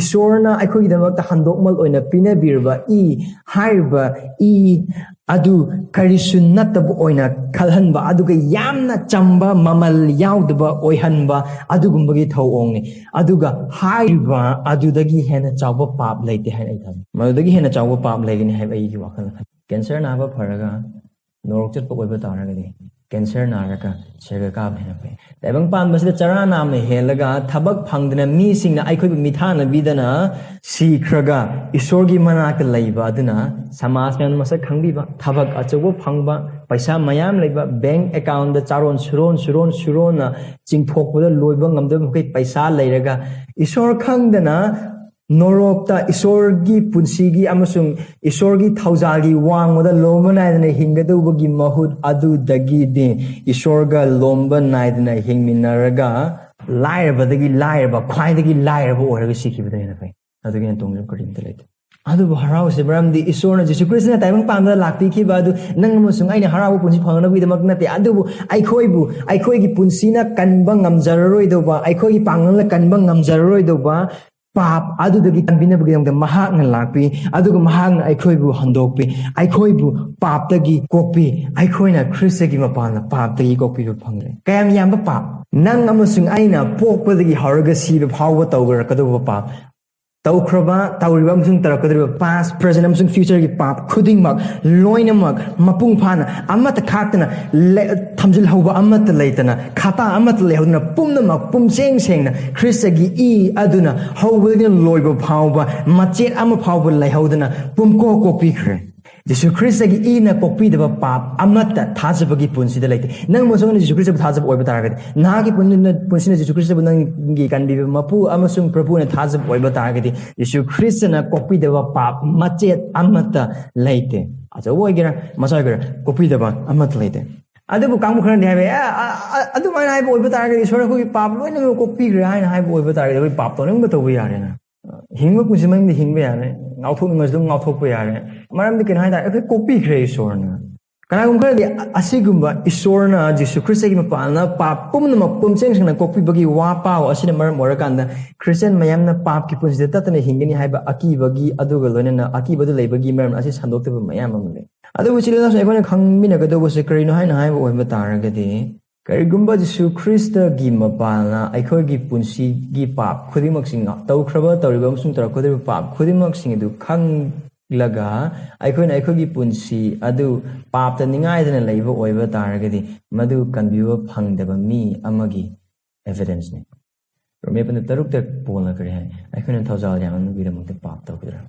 ꯏꯁꯣꯔꯅ ꯑꯩꯈꯣꯏꯒꯤꯗꯃꯛꯇ ꯍꯟꯗꯣꯛꯃꯜ ꯑꯣꯏꯅ ꯄꯤꯅꯕꯤꯔꯕ ꯍꯥꯏꯔꯤꯕ ꯑꯗꯨ ꯀꯔꯤꯁꯨ ꯅꯠꯇꯕ ꯑꯣꯏꯅ ꯈꯜꯍꯟꯕ ꯑꯗꯨꯒ ꯌꯥꯝꯅ ꯆꯝꯕ ꯃꯃꯜ ꯌꯥꯎꯗꯕ ꯑꯣꯏꯍꯟꯕ ꯑꯗꯨꯒꯨꯝꯕꯒꯤ ꯊꯧꯑꯣꯡꯅꯤ ꯑꯗꯨꯒ ꯍꯥꯏꯔꯤꯕ ꯑꯗꯨꯗꯒꯤ ꯍꯦꯟꯅ ꯆꯥꯎꯕ ꯄꯥꯞ ꯂꯩꯇꯦ ꯍꯥꯏꯅ ꯑꯩ ꯈꯜꯂꯤ ꯃꯗꯨꯗꯒꯤ ꯍꯦꯟꯅ ꯆꯥꯎꯕ ꯄꯥꯞ ꯂꯩꯒꯅꯤ ꯍꯥꯏꯕ ꯑꯩꯒꯤ ꯋꯥꯈꯜꯗ ꯈꯜꯂꯤ ꯀꯦꯟꯁꯔ ꯅꯥꯕ ꯐꯔꯒ ꯅꯣꯔꯣꯛ ꯆꯠꯄ ꯑꯣꯏꯕ ꯇꯥꯔꯒꯗꯤ ꯀꯦꯟꯁꯔ ꯅꯥꯔꯒ ꯁꯔꯒ ꯀꯥꯕ ꯍꯦꯟꯅ ꯐꯩ ꯇꯥꯏꯕꯪ ꯄꯥꯟꯕꯁꯤꯗ ꯆꯔꯥ ꯅꯥꯝꯅ ꯍꯦꯜꯂꯒ ꯊꯕꯛ ꯐꯪꯗꯅ ꯃꯤꯁꯤꯡꯅ ꯑꯩꯈꯣꯏꯕꯨ ꯃꯤꯊꯥꯅꯕꯤꯗꯅ ꯁꯤꯈ꯭ꯔꯒ ꯏꯁꯣꯔꯒꯤ ꯃꯅꯥꯛꯇ ꯂꯩꯕ ꯑꯗꯨꯅ ꯁꯃꯥꯖ ꯃꯌꯥꯝꯅ ꯃꯁꯛ ꯈꯪꯕꯤꯕ ꯊꯕꯛ ꯑꯆꯧꯕ ꯐꯪꯕ ꯄꯩꯁꯥ ꯃꯌꯥꯝ ꯂꯩꯕ ꯕꯦꯡ ꯑꯦꯀꯥꯎꯟꯗ ꯆꯥꯔꯣꯟ ꯁꯨꯔꯣꯟꯅ ꯆꯤꯡꯊꯣꯛꯄꯗ ꯂꯣꯏꯕ ꯉꯝꯗꯕ ꯃꯈꯩ ꯄꯩꯁꯥ ꯂꯩꯔꯒ ꯏꯁꯣꯔ ꯈꯪꯗꯅ ꯅꯣꯔꯣꯛꯇ ꯏꯁꯣꯔꯒꯤ ꯄꯨꯟꯁꯤꯒꯤ ꯑꯃꯁꯨꯡ ꯏꯁꯣꯔꯒꯤ ꯊꯧꯖꯥꯜꯒꯤ ꯋꯥꯡꯃꯗ ꯂꯣꯝꯕ ꯅꯥꯏꯗꯅ ꯍꯤꯡꯒꯗꯧꯕꯒꯤ ꯃꯍꯨꯠ ꯑꯗꯨꯗꯒꯤꯗꯤ ꯏꯁꯣꯔꯒ ꯂꯣꯝꯕ ꯅꯥꯏꯗꯅ ꯍꯤꯡꯃꯤꯟꯅꯔꯒ ꯂꯥꯏꯔꯕꯗꯒꯤ ꯂꯥꯏꯔꯕ ꯈ꯭ꯋꯥꯏꯗꯒꯤ ꯂꯥꯏꯔꯕ ꯑꯣꯏꯔꯒ ꯁꯤꯈꯤꯕꯗ ꯍꯦꯟꯅ ꯐꯩ ꯑꯗꯨꯒꯤ ꯍꯦꯟꯅ ꯇꯣꯡꯖꯕ ꯀꯔꯤꯝꯇ ꯂꯩꯇꯦ ꯑꯗꯨꯕꯨ ꯍꯔꯥꯎꯁꯦ ꯃꯔꯝꯗꯤ ꯏꯁꯣꯔꯅ ꯖꯤꯁꯨ ꯈ꯭ꯔꯤꯁꯇꯅ ꯇꯥꯏꯕꯪ ꯄꯥꯟꯕꯗ ꯂꯥꯛꯄꯤꯈꯤꯕ ꯑꯗꯨ ꯅꯪ ꯑꯃꯁꯨꯡ ꯑꯩꯅ ꯍꯔꯥꯎꯕ ꯄꯨꯟꯁꯤ ꯐꯪꯅꯕꯒꯤꯗꯃꯛ ꯅꯠꯇꯦ ꯑꯗꯨꯕꯨ ꯑꯩꯈꯣꯏꯒꯤ ꯄꯨꯟꯁꯤꯅ ꯀꯟꯕ ꯉꯝꯖꯔꯔꯣꯏꯗꯧꯕ ꯑꯩꯈꯣꯏꯒꯤ ꯄꯥꯡꯒꯜꯅ ꯀꯟꯕ ꯉꯝꯖꯔꯔꯣꯏꯗꯧꯕ ꯄꯥꯞ ꯑꯗꯨꯗꯒꯤ ꯀꯟꯕꯤꯅꯕꯒꯤꯗꯃꯛꯇ ꯃꯍꯥꯛꯅ ꯂꯥꯛꯄꯤ ꯑꯗꯨꯒ ꯃꯍꯥꯛꯅ ꯑꯩꯈꯣꯏꯕు ꯍꯟꯗꯣꯛꯄꯤ ꯑꯩꯈꯣꯏꯕు ꯄꯥꯞꯇꯒꯤ ꯀꯣꯛꯄꯤ ꯑꯩꯈꯣꯏꯅ ꯈ꯭ꯔꯤꯁꯇꯒꯤ ꯃꯄꯥꯟꯗ ꯄꯥꯞꯇꯒꯤ ꯀꯣꯛꯄꯤꯕ ꯐꯪꯂꯦ ꯀꯌꯥꯝ ꯌꯥꯝꯕ ꯄꯥꯞ ꯅꯪ ꯑꯃꯁꯨꯡ ꯑꯩꯅ ꯄꯣꯛꯄꯗꯒꯤ ꯍꯧꯔꯒ ꯁꯤꯕ ꯐꯥꯎꯕ ꯇꯧꯔꯛꯀꯗꯧꯕ ꯄꯥꯞ ꯇꯧꯈ꯭ꯔꯕ ꯇꯧꯔꯤꯕ ꯑꯃꯁꯨꯡ ꯇꯧꯔꯛꯀꯗꯧꯔꯤꯕ ꯄꯥꯁ ꯄ꯭ꯔꯖꯦꯟ ꯑꯃꯁꯨꯡ ꯐ꯭ꯌꯨꯆꯔꯒꯤ ꯄꯥꯞ ꯈꯨꯗꯤꯡꯃꯛ ꯂꯣꯏꯅꯃꯛ ꯃꯄꯨꯡ ꯐꯥꯅ ꯑꯃꯠꯇ ꯈꯥꯛꯇꯅ ꯊꯝꯖꯤꯜꯍꯧꯕ ꯑꯃꯠꯇ ꯂꯩꯇꯅ ꯈꯥꯇꯥ ꯑꯃꯠꯇ ꯂꯩꯍꯧꯗꯅ ꯄꯨꯝꯅꯃꯛ ꯄꯨꯝꯁꯦꯡ ꯁꯦꯡꯅ ꯈ꯭ꯔꯤꯁꯇꯒꯤ ꯑꯗꯨꯅ ꯍꯧꯕꯗꯒꯤꯅ ꯂꯣꯏꯕ ꯐꯥꯎꯕ ꯃꯆꯦꯠ ꯑꯃ ꯐꯥꯎꯕ ꯂꯩꯍꯧꯗꯅ ꯄꯨꯝꯀꯣꯛ ꯀꯣꯛꯄꯤꯈ꯭ꯔꯦ ꯖꯤꯁꯨ ꯈ꯭ꯔꯤꯁꯇꯒꯤ ꯏꯅ ꯀꯣꯛꯄꯤꯗꯕ ꯄꯥꯞ ꯑꯃꯠꯇ ꯊꯥꯖꯕꯒꯤ ꯄꯨꯟꯁꯤꯗ ꯂꯩꯇꯦ ꯅꯪ ꯑꯃꯁꯨꯡ ꯖꯤꯁꯨ ꯈ꯭ꯔꯤꯁꯇꯕꯨ ꯊꯥꯖꯕ ꯑꯣꯏꯕ ꯇꯥꯔꯒꯗꯤ ꯅꯍꯥꯛꯀꯤ ꯄꯨꯟꯁꯤꯅ ꯖꯤꯁꯨ ꯈ꯭ꯔꯤꯁꯇꯕꯨ ꯅꯪꯒꯤ ꯀꯟꯕꯤꯕ ꯃꯄꯨ ꯑꯃꯁꯨꯡ ꯄ꯭ꯔꯚꯨꯅ ꯊꯥꯖꯕ ꯑꯣꯏꯕ ꯇꯥꯔꯒꯗꯤ ꯖꯤꯁꯨ ꯈ꯭ꯔꯤꯁꯇꯅ ꯀꯣꯛꯄꯤꯗꯕ ꯄꯥꯞ ꯃꯆꯦꯠ ꯑꯃꯠꯇ ꯂꯩꯇꯦ ꯑꯆꯧꯕ ꯑꯣꯏꯒꯦꯔꯥ ꯃꯆꯥ ꯑꯣꯏꯒꯦꯔꯥ ꯀꯣꯛꯄꯤꯗꯕ ꯑꯃꯠꯇ ꯂꯩꯇꯦ ꯑꯗꯨꯕꯨ ꯀꯥꯡꯕꯨ ꯈꯔꯗꯤ ꯍꯥꯏꯕ ꯑꯗꯨꯃꯥꯏꯅ ꯍꯥꯏꯕ ꯑꯣꯏꯕ ꯇꯥꯔꯒꯗꯤ ꯏꯁꯣꯔ ꯑꯩꯈꯣꯏꯒꯤ ꯄꯥꯞ ꯂꯣꯏꯅꯃꯛ ꯀꯣꯛꯄꯤꯈ꯭ꯔꯦ ꯍꯥꯏꯅ ꯍꯥꯏꯕ ꯑꯣꯏꯕ ꯇꯥꯔꯒꯗꯤ ꯑꯩꯈꯣꯏ ꯄꯥꯞ ꯇꯧꯅꯤꯡꯕ ꯇꯧꯕ ꯌꯥꯔꯦꯅ ꯍꯤꯡꯕ ꯄꯨꯟꯁꯤ ꯃꯅꯨꯡꯗ ꯍꯤꯡꯕ ꯌꯥꯔꯦ ꯉꯥꯎꯊꯣꯛꯅꯤꯡꯉꯁꯨ ꯑꯗꯨꯝ ꯉꯥꯎꯊꯣꯛꯄ ꯌꯥꯔꯦ ꯃꯔꯝꯗꯤ ꯀꯩꯅꯣ ꯍꯥꯏꯇꯥꯔꯦ ꯑꯩꯈꯣꯏ ꯀꯣꯛꯄꯤꯈ꯭ꯔꯦ ꯏꯁꯣꯔꯅ ꯀꯅꯥꯒꯨꯝꯕ ꯈꯔꯗꯤ ꯑꯁꯤꯒꯨꯝꯕ ꯏꯁꯣꯔꯅ ꯖꯤꯁꯨ ꯈ꯭ꯔꯤꯁꯇꯒꯤ ꯃꯄꯥꯟꯅ ꯄꯥꯞ ꯄꯨꯝꯅꯃꯛ ꯄꯨꯝꯁꯦꯡ ꯁꯦꯡꯅ ꯀꯣꯛꯄꯤꯕꯒꯤ ꯋꯥ ꯄꯥꯎ ꯑꯁꯤꯅ ꯃꯔꯝ ꯑꯣꯏꯔꯀꯥꯟꯗ ꯈ꯭ꯔꯤꯁꯇꯤꯌꯟ ꯃꯌꯥꯝꯅ ꯄꯥꯞꯀꯤ ꯄꯨꯟꯁꯤꯗ ꯇꯠꯇꯅ ꯍꯤꯡꯒꯅꯤ ꯍꯥꯏꯕ ꯑꯀꯤꯕꯒꯤ ꯑꯗꯨꯒ ꯂꯣꯏꯅꯅ ꯑꯀꯤꯕꯗꯨ ꯂꯩꯕꯒꯤ ꯃꯔꯝ ꯑꯁꯤ ꯁꯟꯗꯣꯛꯇꯕ ꯃꯌꯥꯝ ꯑꯃ ꯂꯩ ꯑꯗꯨꯕꯨ ꯁꯤꯗꯁꯨ ꯑꯩꯈꯣꯏꯅ ꯈꯪꯃꯤꯟꯅꯒꯗꯧꯕꯁꯦ ꯀꯔꯤꯅꯣ ꯍꯥꯏꯕ ꯑꯣꯏꯕ ꯇꯥꯔꯒꯗꯤ ꯀꯔꯤꯒꯨꯝꯕ ꯖꯤꯁꯨ ꯈ꯭ꯔꯤꯁꯇꯒꯤ ꯃꯄꯥꯟꯅ ꯑꯩꯈꯣꯏꯒꯤ ꯄꯨꯟꯁꯤꯒꯤ ꯄꯥꯞ ꯈꯨꯗꯤꯡꯃꯛꯁꯤꯡ ꯇꯧꯔꯤꯕ ꯑꯃꯁꯨꯡ ꯇꯧꯔꯛꯀꯗꯧꯔꯤꯕ ꯄꯥꯞ ꯈꯨꯗꯤꯡꯃꯛꯁꯤꯡ ꯑꯗꯨ ꯈꯪꯂꯒ ꯑꯩꯈꯣꯏꯅ ꯑꯩꯈꯣꯏꯒꯤ ꯄꯨꯟꯁꯤ ꯑꯗꯨ ꯄꯥꯞꯇ ꯅꯤꯡꯉꯥꯏꯗꯅ ꯂꯩꯕ ꯑꯣꯏꯕ ꯇꯥꯔꯒꯗꯤ ꯃꯗꯨ ꯀꯟꯕꯤꯕ ꯐꯪꯗꯕ ꯃꯤ ꯑꯃꯒꯤ ꯑꯦꯚꯤꯗꯦꯟꯁꯅꯤ ꯔꯣꯃꯦ 6:6 ꯄꯣꯜꯅ ꯀꯔꯤ ꯍꯥꯏ ꯑꯩꯈꯣꯏꯅ ꯊꯧꯖꯥꯜ ꯌꯥꯝꯃꯟꯕꯒꯤꯗꯃꯛꯇ ꯄꯥꯞ ꯇꯧꯒꯗ꯭ꯔꯥ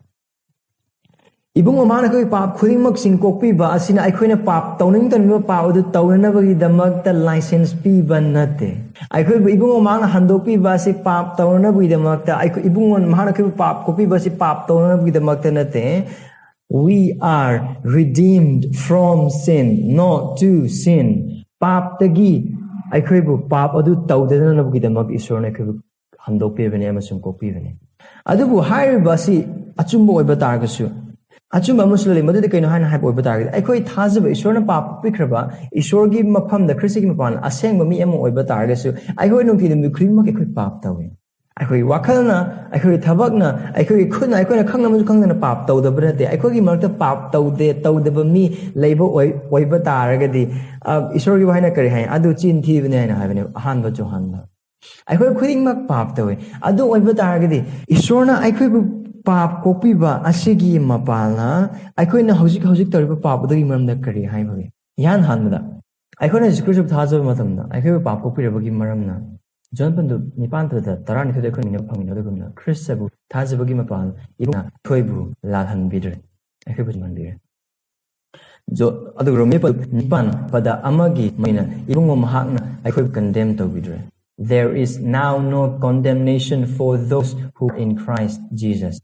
ꯏꯕꯨꯡꯉꯣ ꯃꯥꯅ ꯑꯩꯈꯣꯏꯒꯤ ꯄꯥꯞ ꯈꯨꯗꯤꯡꯃꯛꯁꯤꯡ ꯀꯣꯛꯄꯤꯕ ꯑꯁꯤꯅ ꯑꯩꯈꯣꯏꯅ ꯄꯥꯞ ꯇꯧꯅꯤꯡꯕ ꯄꯥꯞ ꯑꯗꯨ ꯇꯧꯅꯅꯕꯒꯤꯗꯃꯛꯇ ꯂꯥꯏꯁꯦꯟꯁ ꯄꯤꯕ ꯅꯠꯇꯦ ꯑꯩꯈꯣꯏꯕꯨ ꯏꯕꯨꯡꯉꯣ ꯃꯥꯅ ꯍꯟꯗꯣꯛꯄꯤꯕ ꯑꯁꯤ ꯄꯥꯞ ꯇꯧꯅꯅꯕꯒꯤꯗꯃꯛꯇ ꯏꯕꯨꯡꯉꯣ ꯃꯥꯅ ꯑꯩꯈꯣꯏꯕꯨ ꯄꯥꯞ ꯀꯣꯛꯄꯤꯕ ꯑꯁꯤ ꯄꯥꯞ ꯇꯧꯅꯅꯕꯒꯤꯗꯃꯛꯇ ꯅꯠꯇꯦ we are redeemed from sin not to sin ꯄꯥꯞꯇꯒꯤ ꯑꯩꯈꯣꯏꯕु ꯄꯥꯞ ꯑꯗꯨ ꯇꯧꯗꯅꯕꯒꯤꯗꯃꯛ ꯏꯁꯣꯔꯅ ꯑꯩꯈꯣꯏꯕꯨ ꯍꯟꯗꯣꯛꯄꯤꯕꯅꯤ ꯑꯃꯁꯨꯡ ꯀꯣꯛꯄꯤꯕꯅꯤ ꯑꯗꯨꯕꯨ ꯍꯥꯏꯔꯤꯕ ꯑꯁꯤ ꯑꯆꯨꯝꯕ ꯑꯣꯏꯕ ꯇꯥꯔꯒꯁꯨ ꯑꯆꯨꯝꯕ ꯑꯃꯁꯨ ꯂꯩ ꯃꯗꯨꯗꯤ ꯀꯩꯅꯣ ꯍꯥꯏꯕ ꯑꯣꯏꯕ ꯇꯥꯔꯒꯗꯤ ꯑꯩꯈꯣꯏ ꯊꯥꯖꯕ ꯏꯁꯣꯔꯅ ꯄꯥꯞ ꯀꯣꯛꯄꯤꯈ꯭ꯔꯕ ꯏꯁꯣꯔꯒꯤ ꯃꯐꯝꯗ ꯈ꯭ꯔꯤꯁꯇꯒꯤ ꯃꯄꯥꯟ ꯑꯁꯦꯡꯕ ꯃꯤ ꯑꯃ ꯑꯣꯏꯕ ꯇꯥꯔꯒꯁꯨ ꯑꯩꯈꯣꯏ ꯅꯨꯡꯇꯤꯒꯤ ꯅꯨꯃꯤꯠ ꯈꯨꯗꯤꯡꯃꯛ ꯑꯩꯈꯣꯏ ꯄꯥꯞ ꯇꯧꯏ ꯑꯩꯈꯣꯏꯒꯤ ꯋꯥꯈꯜꯅ ꯑꯩꯈꯣꯏꯒꯤ ꯊꯕꯛꯅ ꯑꯩꯈꯣꯏꯒꯤ ꯈꯨꯠꯅ ꯑꯩꯈꯣꯏꯅ ꯈꯪꯅꯕꯁꯨ ꯈꯪꯗꯅ ꯄꯥꯞ ꯇꯧꯗꯕ ꯅꯠꯇꯦ ꯑꯩꯈꯣꯏꯒꯤ ꯃꯔꯛꯇ ꯄꯥꯞ ꯇꯧꯗꯕ ꯃꯤ ꯂꯩꯕ ꯑꯣꯏꯕ ꯇꯥꯔꯒꯗꯤ ꯏꯁꯣꯔꯒꯤ ꯋꯥꯍꯩꯅ ꯀꯔꯤ ꯍꯥꯏ ꯑꯗꯨ ꯆꯤꯟ ꯊꯤꯕꯅꯤ ꯍꯥꯏꯅ ꯍꯥꯏꯕꯅꯦ ꯑꯍꯥꯟꯕ ꯌꯣꯍꯟꯅ ꯑꯩꯈꯣꯏ ꯈꯨꯗꯤꯡꯃꯛ ꯄꯥꯞ ꯇꯧꯏ ꯑꯗꯨ ꯑꯣꯏꯕ ꯇꯥꯔꯒꯗꯤ ꯏꯁꯣꯔꯅ ꯑꯩꯈꯣꯏꯕु ꯄꯥꯞ ꯀꯣꯛꯄꯤꯕ ꯑꯁꯤꯒꯤ ꯃꯄꯥꯟꯅ ꯑꯩꯈꯣꯏꯅ ꯍꯧꯖꯤꯛ ꯇꯧꯔꯤꯕ ꯄꯥꯞ ꯑꯗꯨꯒꯤ ꯃꯔꯝꯗ ꯀꯔꯤ ꯍꯥꯏꯕꯒꯦ ꯏꯍꯥꯟ ꯍꯥꯟꯕꯗ ꯑꯩꯈꯣꯏꯅ ꯖꯤꯁꯨ ꯈ꯭ꯔꯤꯁꯇꯕꯨ ꯊꯥꯖꯕ ꯃꯇꯝꯗ ꯑꯩꯈꯣꯏꯕꯨ ꯄꯥꯞ ꯀꯣꯛꯄꯤꯔꯕꯒꯤ ꯃꯔꯝꯅ John Pandu Nipan to the Tarani to the Queen of Pamina, Chris Sabu, Tazabagi Mapan, Ibna, Toibu, Lahan Bidre, a Hibuman beer. Jo other Romepa Nipan, Pada Amagi, Mina, Ibungo Mahakna, I could condemn to Bidre. There is now no condemnation for those who are in Christ Jesus.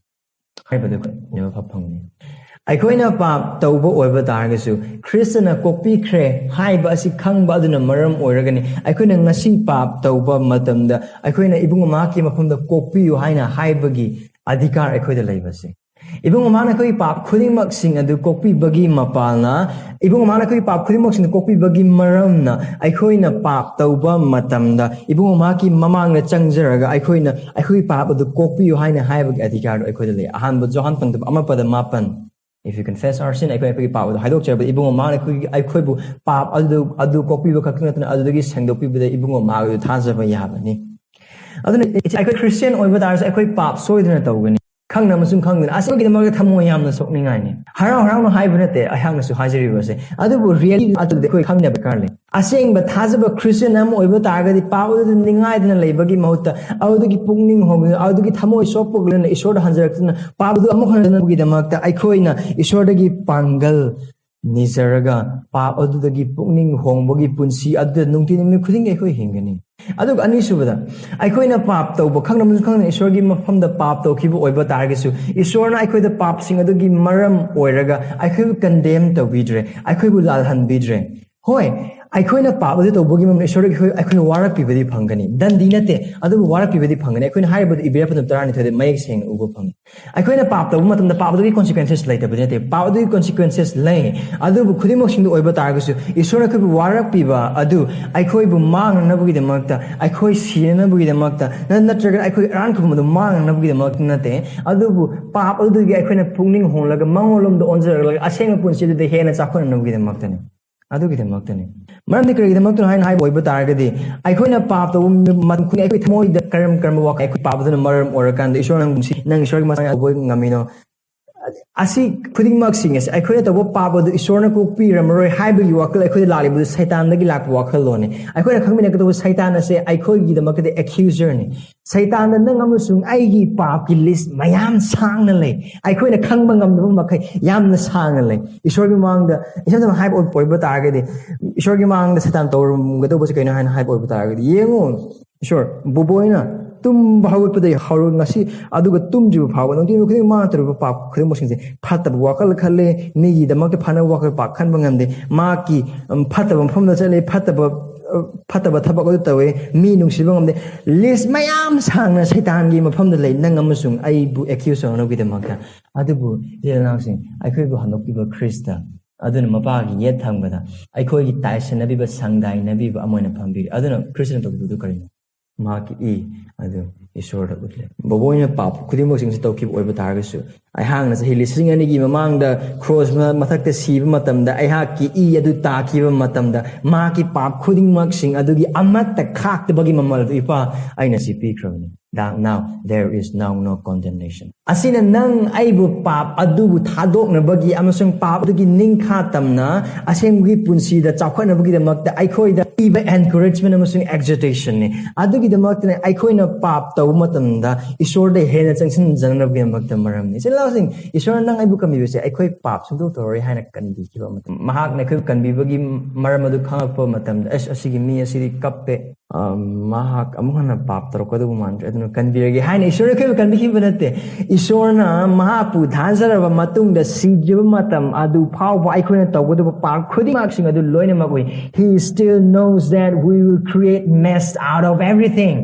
ꯑꯩꯈꯣꯏꯅ ꯄꯥꯞ ꯇꯧꯕ ꯑꯣꯏꯕ ꯇꯥꯔꯒꯁꯨ ꯈ꯭ꯔꯤꯁꯇꯅ ꯀꯣꯛꯄꯤꯈ꯭ꯔꯦ ꯍꯥꯏꯕ ꯑꯁꯤ ꯈꯪꯕ ꯑꯗꯨꯅ ꯃꯔꯝ ꯑꯣꯏꯔꯒꯅꯤ ꯑꯩꯈꯣꯏꯅ ꯉꯁꯤ ꯄꯥꯞ ꯇꯧꯕ ꯃꯇꯝꯗ ꯑꯩꯈꯣꯏꯅ ꯏꯕꯨꯡ ꯃꯍꯥꯛꯀꯤ ꯃꯐꯝꯗ ꯀꯣꯛꯄꯤꯌꯨ ꯍꯥꯏꯅ ꯍꯥꯏꯕꯒꯤ ꯑꯙꯤꯀꯥꯔ ꯑꯩꯈꯣꯏꯗ ꯂꯩꯕꯁꯦ ꯏꯕꯨꯡ ꯃꯍꯥꯛꯅ ꯑꯩꯈꯣꯏꯒꯤ ꯄꯥꯞ ꯈꯨꯗꯤꯡꯃꯛꯁꯤꯡ ꯑꯗꯨ ꯀꯣꯛꯄꯤꯕꯒꯤ ꯃꯄꯥꯜꯅ ꯏꯕꯨꯡ ꯃꯍꯥꯛꯅ ꯑꯩꯈꯣꯏꯒꯤ ꯄꯥꯞ ꯈꯨꯗꯤꯡꯃꯛꯁꯤꯡ ꯀꯣꯛꯄꯤꯕꯒꯤ ꯃꯔꯝꯅ ꯑꯩꯈꯣꯏꯅ ꯄꯥꯞ ꯇꯧꯕ ꯃꯇꯝꯗ ꯏꯕꯨꯡ ꯃꯍꯥꯛꯀꯤ ꯃꯃꯥꯡꯗ ꯆꯪꯖꯔꯒ ꯑꯩꯈꯣꯏꯅ ꯑꯩꯈꯣꯏꯒꯤ ꯄꯥꯞ ꯑꯗꯨ ꯀꯣꯛꯄꯤꯌꯨ ꯍꯥꯏꯅ ꯍꯥꯏꯕꯒꯤ ꯑꯙꯤꯀꯥꯔꯗꯣ ꯑꯩꯈꯣꯏꯗ ꯂꯩ ꯑꯍꯥꯟꯕ ꯖꯣꯍꯥꯟ ꯄꯟꯗꯕ 1:7 If you confess our sin, I paap adu haidok cherba ibungo ma aikoibu paap adu kokpiba khakna tana adudagi sengdokpibada ibungo ma adu thajaba yabani aduna aikoi Christian oiba dars aikoi paap soidana tawgani khangna masung khangdana asigi damaga thamo yamna sokningai ni harau harau no haiba nate ahangna su hajari base adubu really adu dekoi khangna bekarle asengba thajaba Christian am oiba targadi paap adu ningai dana leibagi mahutta adudagi pungning hogi adudagi thamo sopoglena isor hanjarakna paap adu amuk hanjana bugi damakta aikoina isordagi pangal Nizaraga, Pap Adudagi Pugning Hongbagi Punsi Adu Nungtin Mukring Eko Hingani. Aduk Anisubada. I coin a pap to Bokang Isorgi from the pap to Kibu Oiba Targesu. Isorna I could the pap sing Adugi Maram Oiraga. I could condemn the Vidre. I could Lalhan Vidre. Hoy. I couldn't pop with it or bogeyman. I couldn't warp with the pangani. Then dinate, other warp with the pangani. I couldn't hire but if you happen to turn to the making Ugo Pang. I couldn't pop the woman the pop the consequences later, but the power the consequences lay. Other Kudimotion to Oiba Targus is sort of warp piva. Adu. I could be mang and nabu the makta. I could see and nabu the makta. Then that trigger I could run from the mang and nabu the maknate. Adu pop the I couldn't pulling home like a mangolum the onzer like a shame upon the hair and sapper and nabu the maktan. ꯑꯗꯨꯒꯤꯗꯃꯛꯇꯅꯤ ꯃꯔꯝꯗꯤ ꯀꯔꯤꯒꯤꯗꯃꯛꯇꯅꯣ ꯍꯥꯏꯅ ꯍꯥꯏꯕ ꯑꯣꯏꯕ ꯇꯥꯔꯒꯗꯤ ꯑꯩꯈꯣꯏꯅ ꯄꯥꯞ ꯇꯧꯕ ꯃꯇꯝꯗ ꯑꯩꯈꯣꯏ ꯊꯃꯣꯏꯗ ꯀꯔꯝꯕ ꯋꯥꯈꯜ ꯑꯩꯈꯣꯏ ꯄꯥꯞꯇꯨꯅ ꯃꯔꯝ ꯑꯣꯏꯔꯀꯥꯟꯗ ꯏꯁꯣꯔꯅ ꯅꯪ ꯏꯁꯣꯔꯒꯤ ꯃꯁꯥ ꯇꯧꯕ ꯉꯝꯃꯤꯅꯣ ꯑꯁꯤ ꯈꯨꯗꯤꯡꯃꯛꯁꯤꯡ ꯑꯁꯤ ꯑꯩꯈꯣꯏꯅ ꯇꯧꯕ ꯄꯥꯞ ꯑꯗꯨ ꯏꯁꯣꯔꯅ ꯀꯣꯛꯄꯤꯔꯝꯃꯔꯣꯏ ꯍꯥꯏꯕꯒꯤ ꯋꯥꯈꯜ ꯑꯩꯈꯣꯏꯗ ꯂꯥꯛꯂꯤꯕꯗꯨ ꯁꯩꯇꯥꯟꯗꯒꯤ ꯂꯥꯛꯄ ꯋꯥꯈꯜꯂꯣꯟꯅꯤ ꯑꯩꯈꯣꯏꯅ ꯈꯪꯃꯤꯟꯅꯒꯗꯧꯕ ꯁꯩꯇꯥꯟ ꯑꯁꯤ ꯑꯩꯈꯣꯏꯒꯤꯗꯃꯛꯇꯗꯤ ꯑꯦꯀ꯭ꯌꯨꯖꯔꯅꯤ ꯁꯩꯇꯥꯟꯗ ꯅꯪ ꯑꯃꯁꯨꯡ ꯑꯩꯒꯤ ꯄꯥꯞꯀꯤ ꯂꯤꯁ ꯃꯌꯥꯝ ꯁꯥꯡꯅ ꯂꯩ ꯑꯩꯈꯣꯏꯅ ꯈꯪꯕ ꯉꯝꯗꯕ ꯃꯈꯩ ꯌꯥꯝꯅ ꯁꯥꯡꯅ ꯂꯩ ꯏꯁꯣꯔꯒꯤ ꯃꯥꯡꯗ ꯏꯁꯝ ꯁꯝꯅ ꯍꯥꯏꯕ ꯑꯣꯏꯕ ꯇꯥꯔꯒꯗꯤ ꯏꯁꯣꯔꯒꯤ ꯃꯥꯡꯗ ꯁꯩꯇꯥꯟ ꯇꯧꯔꯝꯒꯗꯧꯕꯁꯤ ꯀꯩꯅꯣ ꯍꯥꯏꯅ ꯍꯥꯏꯕ ꯑꯣꯏꯕ ꯇꯥꯔꯒꯗꯤ ꯌꯦꯡꯉꯨ ꯏꯁꯣꯔ ꯕꯣꯕꯣꯏꯅ tumba hawipade hawru ngasi aduga tumjibu phawa nongti khuding ma taruba pa khuding mosingse phataba wakal khalle ni damakte phana wakal pa khan bangamde ma ki phataba phomda chale phataba thabak odu tawe mi nungsiba ngamde list mayam sangna saitan gi mafamda lei nang amasung ai bu accuse on ogi damakta adubu yenangsing ai khoi bu hanok piba krista aduna mapagi yet thangada ai khoi gi taisana biba sangdai nabiba amoina phambi aduna christian to du karino Maki E, adu isor da utle. Boboina pap khudimok sing tawkib oiba targasu. Ai hang na sa hilising ani gi mamang da cross mathakte siba matamda ai ha ki E adu takiba matamda maki pap khudimok sing adu gi amatta khak bagi mamal du ipa aina si pikrawni. Now there is now no condemnation. Asina nang aibu pap adubu thadok na bagi amasung pap adu gi ningkha tamna aseng gi punsi da chakhwana bagi da makta ai khoi da iba encouragement amasung exhortation ni adu gi da makta ai khoi na pap taw matamda isor da hena changsin janana bagi makta maram ni selasing isor nang aibu kami bese ai khoi pap sung do tori haina kandi ki ba matam mahak na khoi kan bi bagi maram adu khangpa matamda asigi mi asiri kappe mahak amuhana pap tarokadu mandre aduna kanbirage haina isor khoi kan bi banate isorna mahapu thanjaraba matungda sijiba matam adu phawba aikhoina tawgadu pap khudimak sing adu loina magoi he still knows that we will create mess out of everything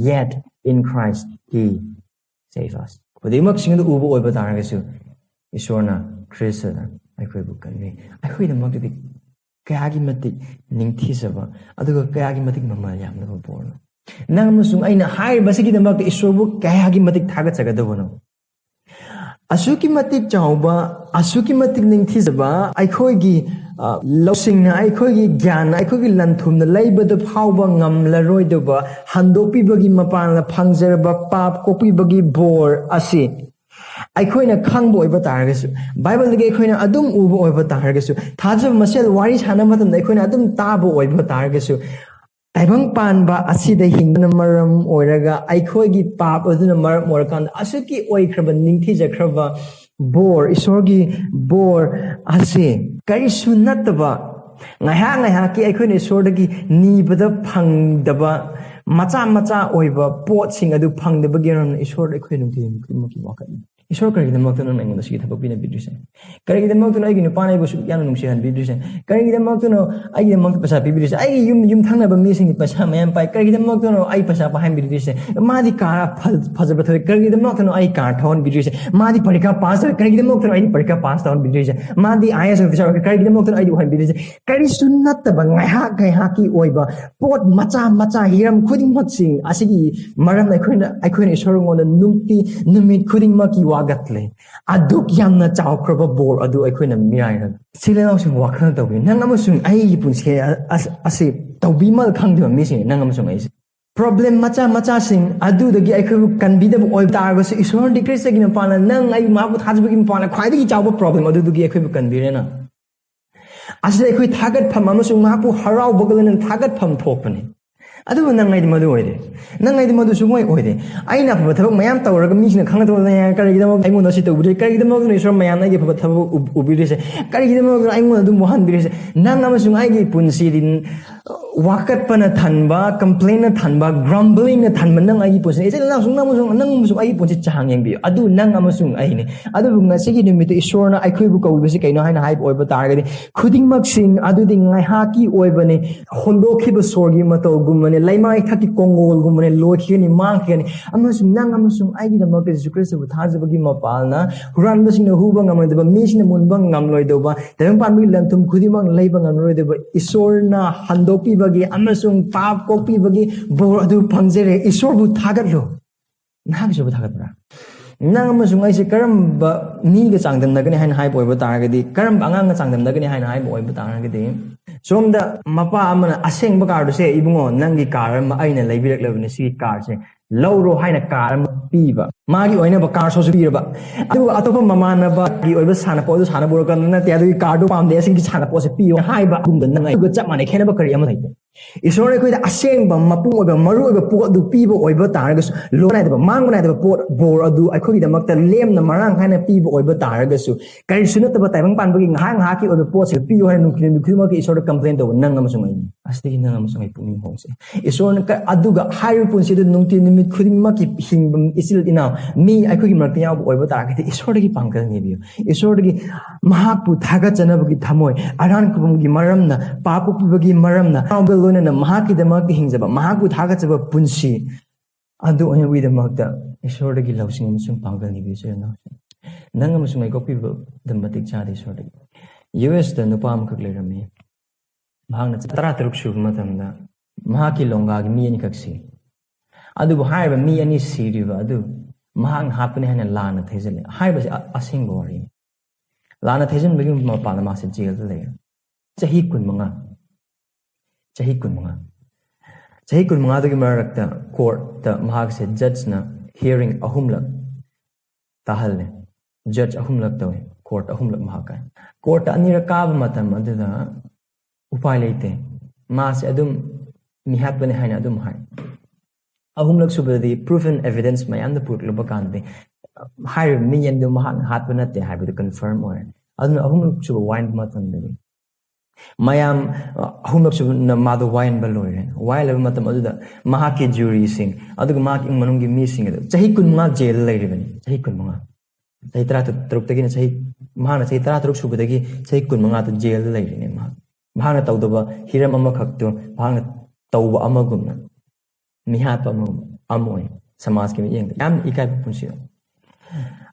yet in Christ he saves us khudimak sing adu ubu oiba taragasu isorna kristna aikhoi bu kanbi aikhoi da magdi kayagi matik ningthisaba aduga kayagi matik mamal yamna borno nang musung aina hai basigi da magdi isorbu kayagi matik thaga chagadono Asuki matik chauba, asuki matik ningthizaba, aikhoigi lausingna aikhoigi gyan, aikhoigi lanthumna laibada phawba ngamla roidoba, handopi bagi mapana phangjaraba pap kopi bagi bor asi. Aikhoina khangbo oiba targasu. Bible dagi aikhoina adum ubo oiba targasu. Thajab masel wari chana matamda aikhoina adum tabo oiba targasu. Taibang panba asida hingna maram oiraga aikhoigi pap aduna maram orakan asuki oikraba ningthijakraba bor isorgi bor ase kari sunataba ngaiha ki aikhoine isordagi nibada phangdaba macha oiba pot sing adu phangdaba geram isor aikhoi nungti maki wakat isor kari da makto non aingon sigi thaba pina bidrise kari da makto ai gi nupa nai bosu yan nungsi han bidrise kari da makto no ai gi makto pasa bidrise ai yum thangna ba mi sing pasa mayam pai kari da makto no ai pasa pa ham bidrise madi kara phajaba thore kari da makto no ai kar thon bidrise madi parika pass kari da makto no ai parika pass thon bidrise madi IAS officer kari da makto no ai han bidrise kari sunnat ba ngai ha ki oiba pot macha hiram khuding mat sing asigi maram aikhoina isor ngon nungti numit khuding ma ki wagatle aduk yamna chawkraba bor adu aikhoina mirai ra silenau sing wakhana tawi nang amasung ai punse ase tawbi mal khangdiba mi sing nang amasung ai problem macha sing adu dagi aikhu kanbida oi targa se isor decrease gi na pana nang ai ma bu thajba gi pana khwai gi chawba problem adu dagi aikhu kanbirena ase aikhu thagat pham amasung ma bu harau bogalena thagat pham thokpani adu nangai di madu oide nangai di madu sungoi oide aina pha thabak mayam tawraga mi sina khangna tawna ya kari gi dama aingon asi tawbure kari gi dama no isor mayam nai gi pha thabak ubire se kari gi dama aingon adu mohan bire se nang ama sung ai gi punsi din wakat pana thanba complain na thanba grumbling na thanba nang ai punsi ese nang sung nang sung ai punsi chang yang bi adu nang ama sung ai ne adu nga sigi nimit isor na ai khoi bu kau bisi kaino haina hype oiba targa di khuding mak sing adu ding ngai ha ki oiba ne hondo khiba sorgi mato gumane laimai thaki kongol gumane lokhini mangkhini amasung nang amasung ai gi damak jesu christ bu thajabagi mapalna huran basing na huba ngamdeba misina munba ngamloi doba tayang panbi lantum khudimang leiba ngamloi doba isor na handopi bagi amasung pap kopi bagi bor adu phangjere isor bu thagatlo nang jesu bu thagatbra nang amasung ai se karamba ni ga changdam nagani hain hai boiba taragadi karamba angang ga changdam nagani hain hai boiba taragadi somda mapa amana aseng ba kardu se ibungo nangi kar ma aina leibirak lebne si kar se lawro haina kar ma piba magi oina ba kar so su piraba adu atopa mamana ba gi oiba sana po du sana bor kan na te adu kar do pam de asing gi sana po se piyo hai ba gum da nangai ga chap mane khena ba kari ama thai isore koi da aseng ba mapung oiba maru oiba pu adu piba oiba targa lo nai da mang nai da pot bor adu ai khoi da makta lem na marang haina piba oiba targa su kari sunat ba taibang pan ba gi ngahang ha ki oiba pot se piyo haina nukhin ma ki isore complain do nang am sungai asti nang am sungai puning hongse isore ka aduga higher punsi du nungti nimit khuding ma ki hingbam isil ina mi aikho gi martiya oiba targa ti isore gi pangkal ni biyo isore gi mahapu thaga chana ba gi thamoi aran kubum gi maramna papu pi ba gi maramna lona na mahaki da mak hingjaba mahaku thaga chaba punsi adu onya wi da mak da isor da gi lausing amsung panggal ni bi se na nang amsung ai kopi da matik cha de isor da US da nupa am khak lerami mahang na tara taruk shu matam da mahaki longa gi mi ani kaksi adu hai ba mi ani siri ba adu mahang hapne hana la na thejale hai ba asing gori la na thejen bagi ma pa na ma se jil da le chahi kun manga chahi kun manga dagi marakta court ta mahag se judge na hearing ahumlak tahalne judge ahumlak tawe court ahumlak mahaka court anira kab matam aduda upai leite ma se adum mihap bane haina adum hai ahumlak subadi proven evidence mayam da put lobakande hai minyan dum mahang hat banate hai bu confirm or adun ahumlak suba wine matam dagi mayam ahumlak su na madu wine baloire while ever matam aduda mahaki jury sing aduga mahaki manungi mi sing adu chahi kun ma jail lairibani chahi kun ma chahi tara truk tagi na chahi mahana chahi tara truk subadagi chahi kun ma tu jail lairine mahana tawdaba hiram ama khakto mahana tawba ama gumna mihat amoi samaj ki yeng yam ikai punsi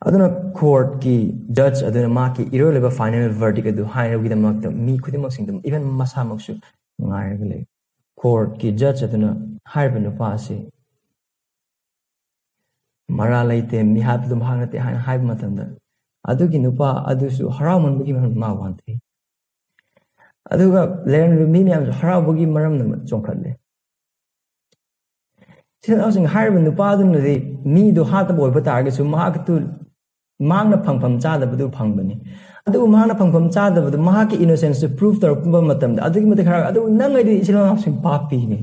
aduna court ki judge aduna ma ki irrelevant final verdict adu haina with the mak mi khudimak sing even masa maksu ngai gele court ki judge aduna harba no pa se mara laite mi hat dum hang te haina haib matam da adu ki nupa adu su haraman bugi ma wante aduga len mi mi am haraw bugi maram na chongkhalle sin ausing harba nupa adu ne mi do hat boy ba tar ga su ma ka tu mangna phangpham cha da badu phangbani adu mangna phangpham cha da badu ma ki innocence to prove tar kumba matam da adu ki mate khara adu nangai di islam sing papi ni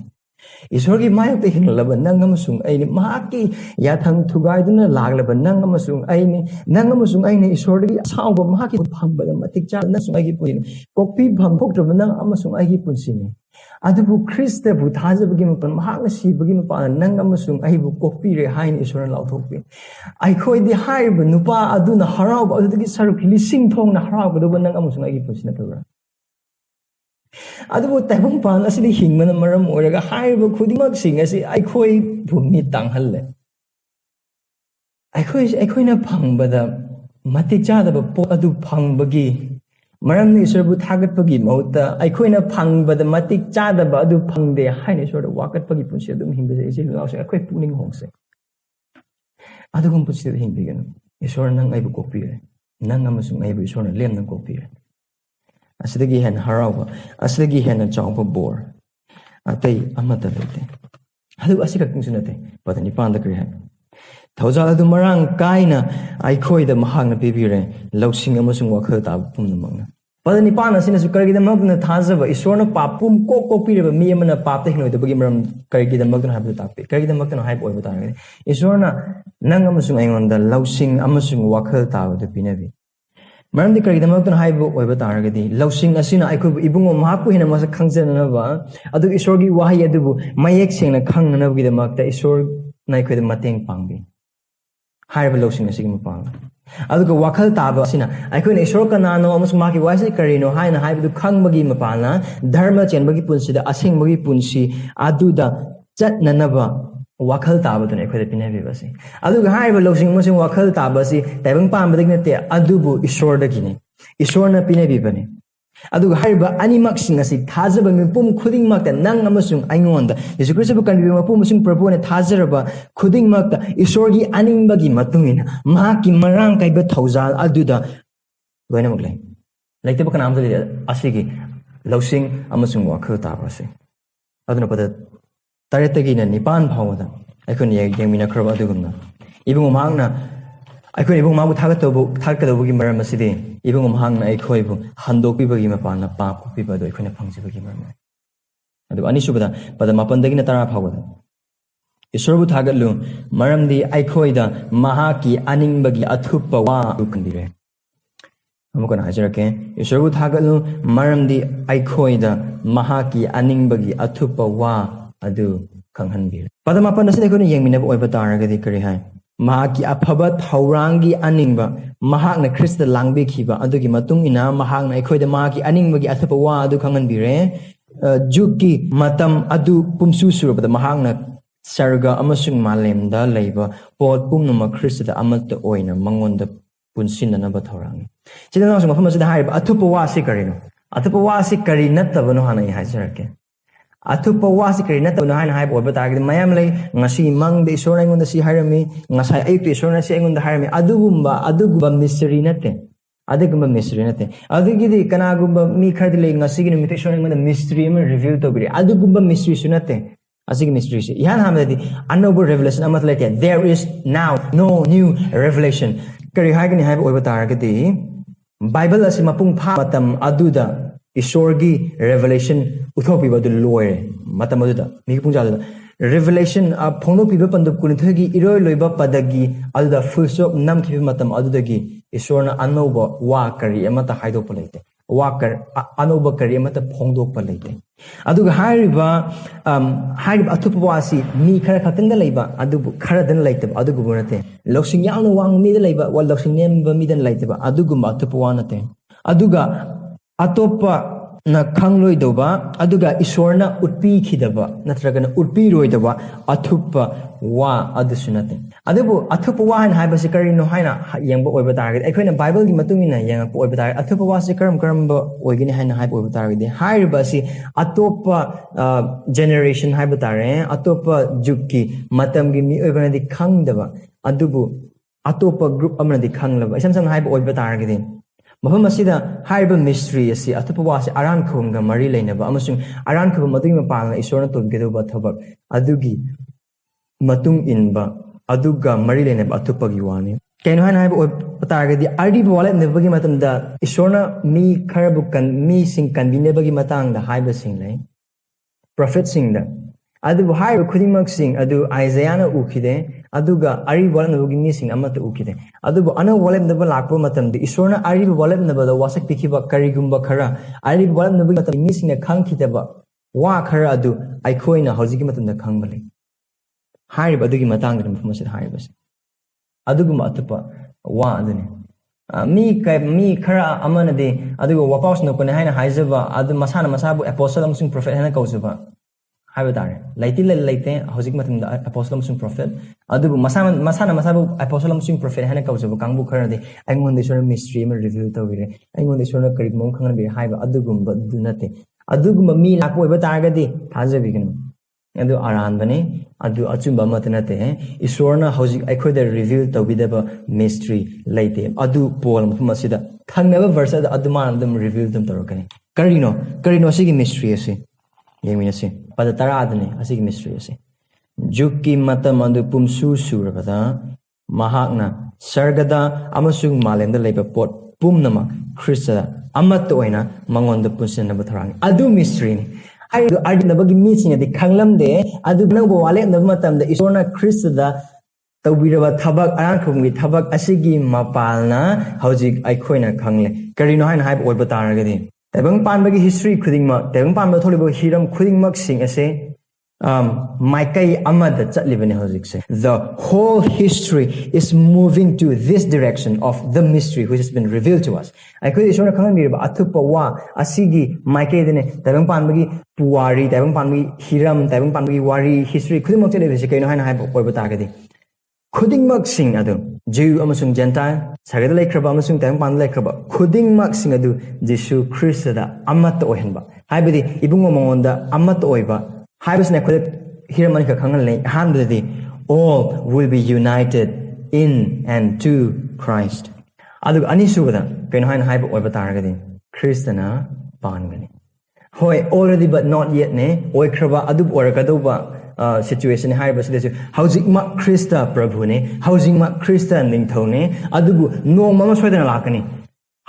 ईश्वर की मायक हिंगलब नंग अमसुंग अइनि महाकी याथंग थुगाइदुना लागलब नंग अमसुंग अइनि नंग अमसुंग अइनि ईश्वर की साउब महाकी फंबद मतिक चाना सुंगाई पुइन copy भंगोक्तब नंग अमसुंग अइगी पुंसिनि अदुबु ख्रिस्त बु थाजबगी मपन महाक सिबगी मपान नंग अमसुंग अइबु कोपी रे हाइन ईश्वर लाउथोकपि आइखोइदि हाइब नुपा अदुना हराउब अदुदगी सरुक लिसिंग थोंगना हराउबदब नंग अमसुंग अइगी पुंसिना तबरा अदुबु तैबंगपान असि हिंगमन मरम ओरगा हाइब खुदिमक सिंग असि आइखोइ भूमि तांगहल्ले आइखोइना फंगबदा मतिक चादब पो अदु फंगबगी मरम ईश्वरबु थागतपगी मौता आइखोइना फंगबदा मतिक चादब अदु फंगदे हाइने ईश्वर वाकतपगी पुंसि अदुम हिंगबसे इसे लाउसे आइखोइ पुनिंग होंगसे अदुगुम पुंसि हिंगबिगन ईश्वर नंग आइबु कोपिरे नंग अमसुंग आइबु ईश्वरना लेमना कोपिरे असिदगी हेन हराउबा असिदगी हेन चाउबा बोर अतै अमता लेते अदु असि खक्तिंसु नते पदनि पांदा करि हाय थौजाल अदु मरांग काइना आइखोइदा महांगना पिबिरे लौसिंग अमसुंग वखल ताब पुमनमंगना पदनि पान असिनसु करगिदा मगना थाजबा ईश्वरना पापुम को कोपिरेबा मी अमना पापते हिनोइदबगी मरम करगिदा मगना हाबु तापि करगिदा मगना हाइब ओइबा तारगनि ईश्वरना नंग अमसुंग आइंगोंदा लौसिंग अमसुंग वखल ताबदु पिनबि मरमदि करिगदमक्तन हाइबो ओइबा तारगदि लौसिंग असिना आइखोब इबुंगो महाकु हिना मस खंजननबा अदु ईश्वरगी वाहै अदुबु मयेक सेंगना खंगनबगिदमक्ता ईश्वर नाइखोइद मतेंग पांगबि हाइबा लौसिंग असिगि मपांग अदुगा वाखल ताबा असिना आइखोइना ईश्वर कनानो अमसुंग माकी वाइसे करिनो हाइना हाइबदु खंगबगी मपाना धर्म चेनबगी पुंसिदा असेंगबगी पुंसि अदुदा चटननबा वाखल ताबदुने अखोइदा पिनबिबसि अदुगा हाइबा लौसिंग मसिंग वाखल ताबसि तैबंग पांबदगी नते अदुबु ईश्वरदगिने ईश्वरना पिनबिबने अदुगा हाइबा अनिमक सिंग असि थाजबा मिपुम खुदिंग मक्ता नंग अमसुंग आइंगोंदा येशु क्रिस्तबु कनबिबा मपुम मसिंग प्रभुने थाजरबा खुदिंग मक्ता ईश्वरगी अनिंगबगी मतुंगिना माकी मरांग काइबा थौजाल अदुदा लोइनमक लೈ लैतबा कनामजलि असिगी लौसिंग अमसुंग वाखल ताबसि अदुना पद तरेतगिना निपान फावदा अखोन येंमिना खरबा अदुगुमना इबुंग मांगना अखोन इबुंग माबु थागतदबुगी मरम असिदि इबुंग मांगना अखोइबु हंदोकपिबगी मपाना पाप पिबदो अखोन फंगजिबगी मरम अदु अनिसुबदा पद मापनदगिना तरा फावदा ईश्वरबु थागतलु मरमदि अखोइदा महाकी अनिंगबगी अथुप्प वा उखंदिरे अमुकना हाजरके ईश्वरबु थागतलु मरमदि अखोइदा महाकी अनिंगबगी अथुप्प वा अदु खंगहनबि पदमापन असिदा कोन येंमिनब ओइबा तारगदि करि हाय महाकी अफबा थौरांगी अनिंगबा महाकना ख्रिस्त लांगबिखिबा अदुगी मतुंग इना महाकना अखोइदा महाकी अनिंगबगी अथप वा अदु खंगहनबिरे जुगकी मतम अदु पुमसु सुरबदा महाकना सर्गा अमसुंग मालेमदा लैबा पोट पुमनमा ख्रिस्तदा अमत ओइना मंगोंदा पुनसिननबा थौरांगी चिदनासु मफम असिदा हाइबा अथप वा सि करिनो अथप वा सि करि नत्तबनो हानाई हाजरके अथुप वासी करी नतबनो हाइन HYBE ओबा तारगदि मयाम लೈ ngasi mangde isora ingonda si harami ngasai aytu isora si ingonda harami adugumba mystery nate adugumba mystery nate adugidi kanagumba mi khadi lೈ ngasi gi nimite isora ingonda mystery am reveal to biri adugumba mystery sunate asigi mystery se ihan hamadi another revelation amat like there is now no new revelation kari hagini haib oba taragadi bible asi mapung pha matam aduda ईश्वरगी revelation उथोपीबदु लोयरे मतमदुदा मिगी पुंजादुदा revelation फोंदोपीबा पंदब कुनिथगी इरोय लोइबा पदगी अदुदा फुल स्टॉप नमखिबा मतम अदुदगी ईश्वरना अनोबा वा करी अमता हाइदोप लेते वा कर अनोबा करी अमता फोंदोप लेते अदुगा हाइरिबा अथुपवासी मी खरा खतंग लेबा अदुबु खरा दन लेते अदुगु नते लौसिंग यानो वांग मी दे लेबा वा लौसिंग नेमबा मी दन लेते अदुगु अथुपवा नते अदुगा अतोपा न खंगलोइदोबा अदुगा ईश्वरना उत्पीखिदबा नत्रगना उत्पीरोइदबा अथुपा वा अदुसुनते अदुबु अथुपा वा हाइन हाइबसि करिनो हाइना यंगबा ओइबा तारगदि अखोइना बाइबल गी मतुंगिना यंगप ओइबा तार अथुपा वा से करम ओइगिनि हाइना हाइब ओइबा तारगदि हाइरबसि अतोपा जनरेशन हाइबा तारे अतोपा जुगकी मतमगी मी ओइबनादि खंगदबा अदुबु अतोपा ग्रुप अमनादि खंगलबा इसम सम हाइब ओइबा तारगदि मफम असिदा हाइब मिस्ट्री असि अथपवा से अरान खोंगा मरी लेनबा अमसुंग अरान खोब मदुई मपालना ईश्वरना तोबगेदोबा थबक अदुगी मतुंग इनबा अदुगा मरी लेनबा अथपगी वानी कैनो हाइन हाइब तारगदि आरडी वाले नेबगी मतमदा ईश्वरना मी खरबु कन मी सिंग कन्बिनेबगी मतंगदा हाइब सिंग लै प्रोफेट सिंग दा ꯑꯗꯨꯕꯨ ꯍꯥꯏꯔꯤꯕ ꯈꯨꯗꯤꯡꯃꯛꯁꯤꯡ ꯑꯗꯨ ꯑꯥꯏꯖꯌꯥꯅ ꯎꯈꯤꯗꯦ ꯑꯗꯨꯒ ꯑꯔꯤꯕ ꯋꯥꯠꯂꯝꯅꯕꯒꯤ ꯃꯤꯁꯤꯡ ꯑꯃꯠꯇ ꯎꯈꯤꯗꯦ ꯑꯗꯨꯕꯨ ꯑꯅꯧꯕ ꯋꯥꯠꯂꯝꯅꯕ ꯂꯥꯛꯄ ꯃꯇꯝꯗ ꯏꯁꯣꯔꯅ ꯑꯔꯤꯕ ꯋꯥꯠꯂꯝꯅꯕꯗ ꯋꯥꯁꯛ ꯄꯤꯈꯤꯕ ꯀꯔꯤꯒꯨꯝꯕ ꯈꯔ ꯑꯔꯤꯕ ꯋꯥꯠꯂꯝꯅꯕꯒꯤ ꯃꯇꯝꯗ ꯃꯤꯁꯤꯡꯅ ꯈꯪꯈꯤꯗꯕ ꯋꯥ ꯈꯔ ꯑꯗꯨ ꯑꯩꯈꯣꯏꯅ ꯍꯧꯖꯤꯛꯀꯤ ꯃꯇꯝꯗ ꯈꯪꯕ ꯂꯩ ꯍꯥꯏꯔꯤꯕ ꯑꯗꯨꯒꯤ ꯃꯇꯥꯡꯗ ꯃꯐꯝ ꯑꯁꯤꯗ ꯍꯥꯏꯔꯤꯕꯁꯦ ꯑꯗꯨꯒꯨꯝꯕ ꯑꯇꯣꯞꯄ ꯋꯥ ꯑꯗꯨꯅꯤ ꯃꯤ ꯈꯔ ꯑꯃꯅꯗꯤ ꯑꯗꯨꯒ ꯋꯥꯄꯥꯎ ꯁꯟꯗꯣꯛꯄꯅꯤ ꯍꯥꯏꯅ ꯍꯥꯏꯖꯕ ꯑꯗꯨ ꯃꯁꯥꯅ ꯃꯁꯥꯕꯨ ꯑꯦꯄꯣꯁꯇꯜ ꯑꯃꯁꯨꯡ ꯄ꯭ꯔꯣꯐꯦꯠ ꯍꯥꯏꯅ ꯀꯧꯖꯕ ꯍꯥꯏꯕ ꯇꯥꯔꯦ ꯂꯩꯇꯦ ꯍꯧꯖꯤꯛ ꯃꯇꯝꯗ ꯑꯦꯄꯣꯁꯇꯜ ꯑꯃꯁꯨꯡ ꯄ꯭ꯔꯣꯐꯦꯠ ꯑꯗꯨꯕꯨ ꯃꯁꯥꯅ ꯃꯁꯥꯕꯨ ꯑꯦꯄꯣꯁꯇꯜ ꯑꯃꯁꯨꯡ ꯄ꯭ꯔꯣꯐꯦꯠ ꯍꯥꯏꯅ ꯀꯧꯖꯕ ꯀꯥꯡꯕꯨ ꯈꯔꯗꯤ ꯑꯩꯉꯣꯟꯗ ꯏꯁꯣꯔꯅ ꯃꯤꯁꯇ꯭ꯔꯤ ꯑꯃ ꯔꯤꯚꯤꯜ ꯇꯧꯕꯤꯔꯦ ꯑꯩꯉꯣꯟꯗ ꯏꯁꯣꯔꯅ ꯀꯔꯤꯒꯨꯝꯕ ꯑꯃ ꯈꯪꯍꯟꯕꯤꯔꯦ ꯍꯥꯏꯕ ꯑꯗꯨꯒꯨꯝꯕꯗꯨ ꯅꯠꯇꯦ ꯑꯗꯨꯒꯨꯝꯕ ꯃꯤ ꯂꯥꯛꯄ ꯑꯣꯏꯕ ꯇꯥꯔꯒꯗꯤ ꯊꯥꯖꯕꯤꯒꯅꯨ ꯑꯗꯨ ꯑꯔꯥꯟꯕꯅꯤ ꯑꯗꯨ ꯑꯆꯨꯝꯕ ꯑꯃꯠꯇ ꯅꯠꯇꯦ ꯏꯁꯣꯔꯅ ꯍꯧꯖꯤꯛ ꯑꯩꯈꯣꯏꯗ ꯔꯤꯚꯤꯜ ꯇꯧꯕꯤꯗꯕ ꯃꯤꯁꯇ꯭ꯔꯤ ꯂꯩꯇꯦ ꯑꯗꯨ ꯄꯣꯜ ꯃꯐꯝ ꯑꯁꯤꯗ ꯊꯪꯅꯕ ꯚꯔꯁ ꯑꯗꯨ ꯃꯥꯅ ꯑꯗꯨꯝ ꯔꯤꯚꯤꯜ ꯑꯗꯨꯝ ꯇꯧꯔꯛꯀꯅꯤ ꯀꯔꯤꯅꯣ ꯑꯁꯤꯒꯤ ꯃꯤꯁꯇ꯭ꯔꯤ ꯑꯁꯤ ꯌꯦꯡꯃꯤꯟꯅꯁꯤ ꯄꯗ 10 ꯑꯁꯤꯒꯤ ꯃꯤꯁꯇ꯭ꯔꯤ ꯑꯁꯤ ꯖꯨꯛꯀꯤ ꯃꯇꯝ ꯑꯗꯨ ꯄꯨꯝꯁꯨ ꯁꯨꯔꯕꯗ ꯃꯍꯥꯛꯅ ꯁꯔꯒꯗ ꯑꯃꯁꯨꯡ ꯃꯥꯂꯦꯝꯗ ꯂꯩꯕ ꯄꯣꯠ ꯄꯨꯝꯅꯃꯛ ꯈ꯭ꯔꯤꯁꯇꯗ ꯑꯃꯠꯇ ꯑꯣꯏꯅ ꯃꯉꯣꯟꯗ ꯄꯨꯟꯁꯤꯟꯅꯕ ꯊꯧꯔꯥꯡꯅꯤ ꯑꯗꯨ ꯃꯤꯁꯇ꯭ꯔꯤꯅꯤ ꯍꯥꯏꯔꯤꯕ ꯑꯔꯤꯕꯒꯤ ꯃꯤꯁꯤꯡꯅꯗꯤ ꯈꯪꯂꯝꯗꯦ ꯑꯗꯨꯕꯨ ꯑꯅꯧꯕ ꯋꯥꯠꯂꯦꯞꯅꯕ ꯃꯇꯝꯗ ꯏꯁꯣꯔꯅ ꯈ꯭ꯔꯤꯁꯇꯗ ꯇꯧꯕꯤꯔꯕ ꯊꯕꯛ ꯑꯔꯥꯟꯈꯨꯝꯒꯤ ꯊꯕꯛ ꯑꯁꯤꯒꯤ ꯃꯄꯥꯜꯅ ꯍꯧꯖꯤꯛ ꯑꯩꯈꯣꯏꯅ ꯈꯪꯂꯦ ꯀꯔꯤꯅꯣ ꯍꯥꯏꯅ ꯍꯥꯏꯕ ꯑꯣꯏꯕ ꯇꯥꯔꯒꯗꯤ ꯇꯥꯏꯕꯪꯄꯥꯟꯕꯒꯤ ꯍꯤꯁꯇ꯭री ꯈꯨꯗꯤꯡꯃꯛ ꯇꯥꯏꯕꯪꯄꯥꯟꯕꯗ ꯊꯣꯛꯂꯤꯕ ꯍꯤꯔꯝ ꯈꯨꯗꯤꯡꯃꯛꯁꯤꯡ ꯑꯁꯦ माइकई अमद चटलिबने हजिकसे the whole history is moving to this direction of the mystery which has been revealed to us aikoi isona khangamiba athupa wa asigi maikei dene taibang panbagi puwari taibang panbagi hiram taibang panbagi wari history khudimok chelebese kaino haina haiba oiba targadi khudingmak sing adu Jew amasung Gentile sagada laikraba amasung taibang pan laikraba khudingmak sing adu Jesu Christ da amat ohenba haibadi ibungo mongonda amat oiba haibasne khode hiramani ka khangal nei handadi all will be united in and to Christ adu ani subada kaino haina haiba oiba taragadi Christana pangani hoi already but not yet ne oikraba adu orakadoba situation haibasde housing ma Christa prabhu ne housing ma Christa ningthone adubu no mama soidana lakani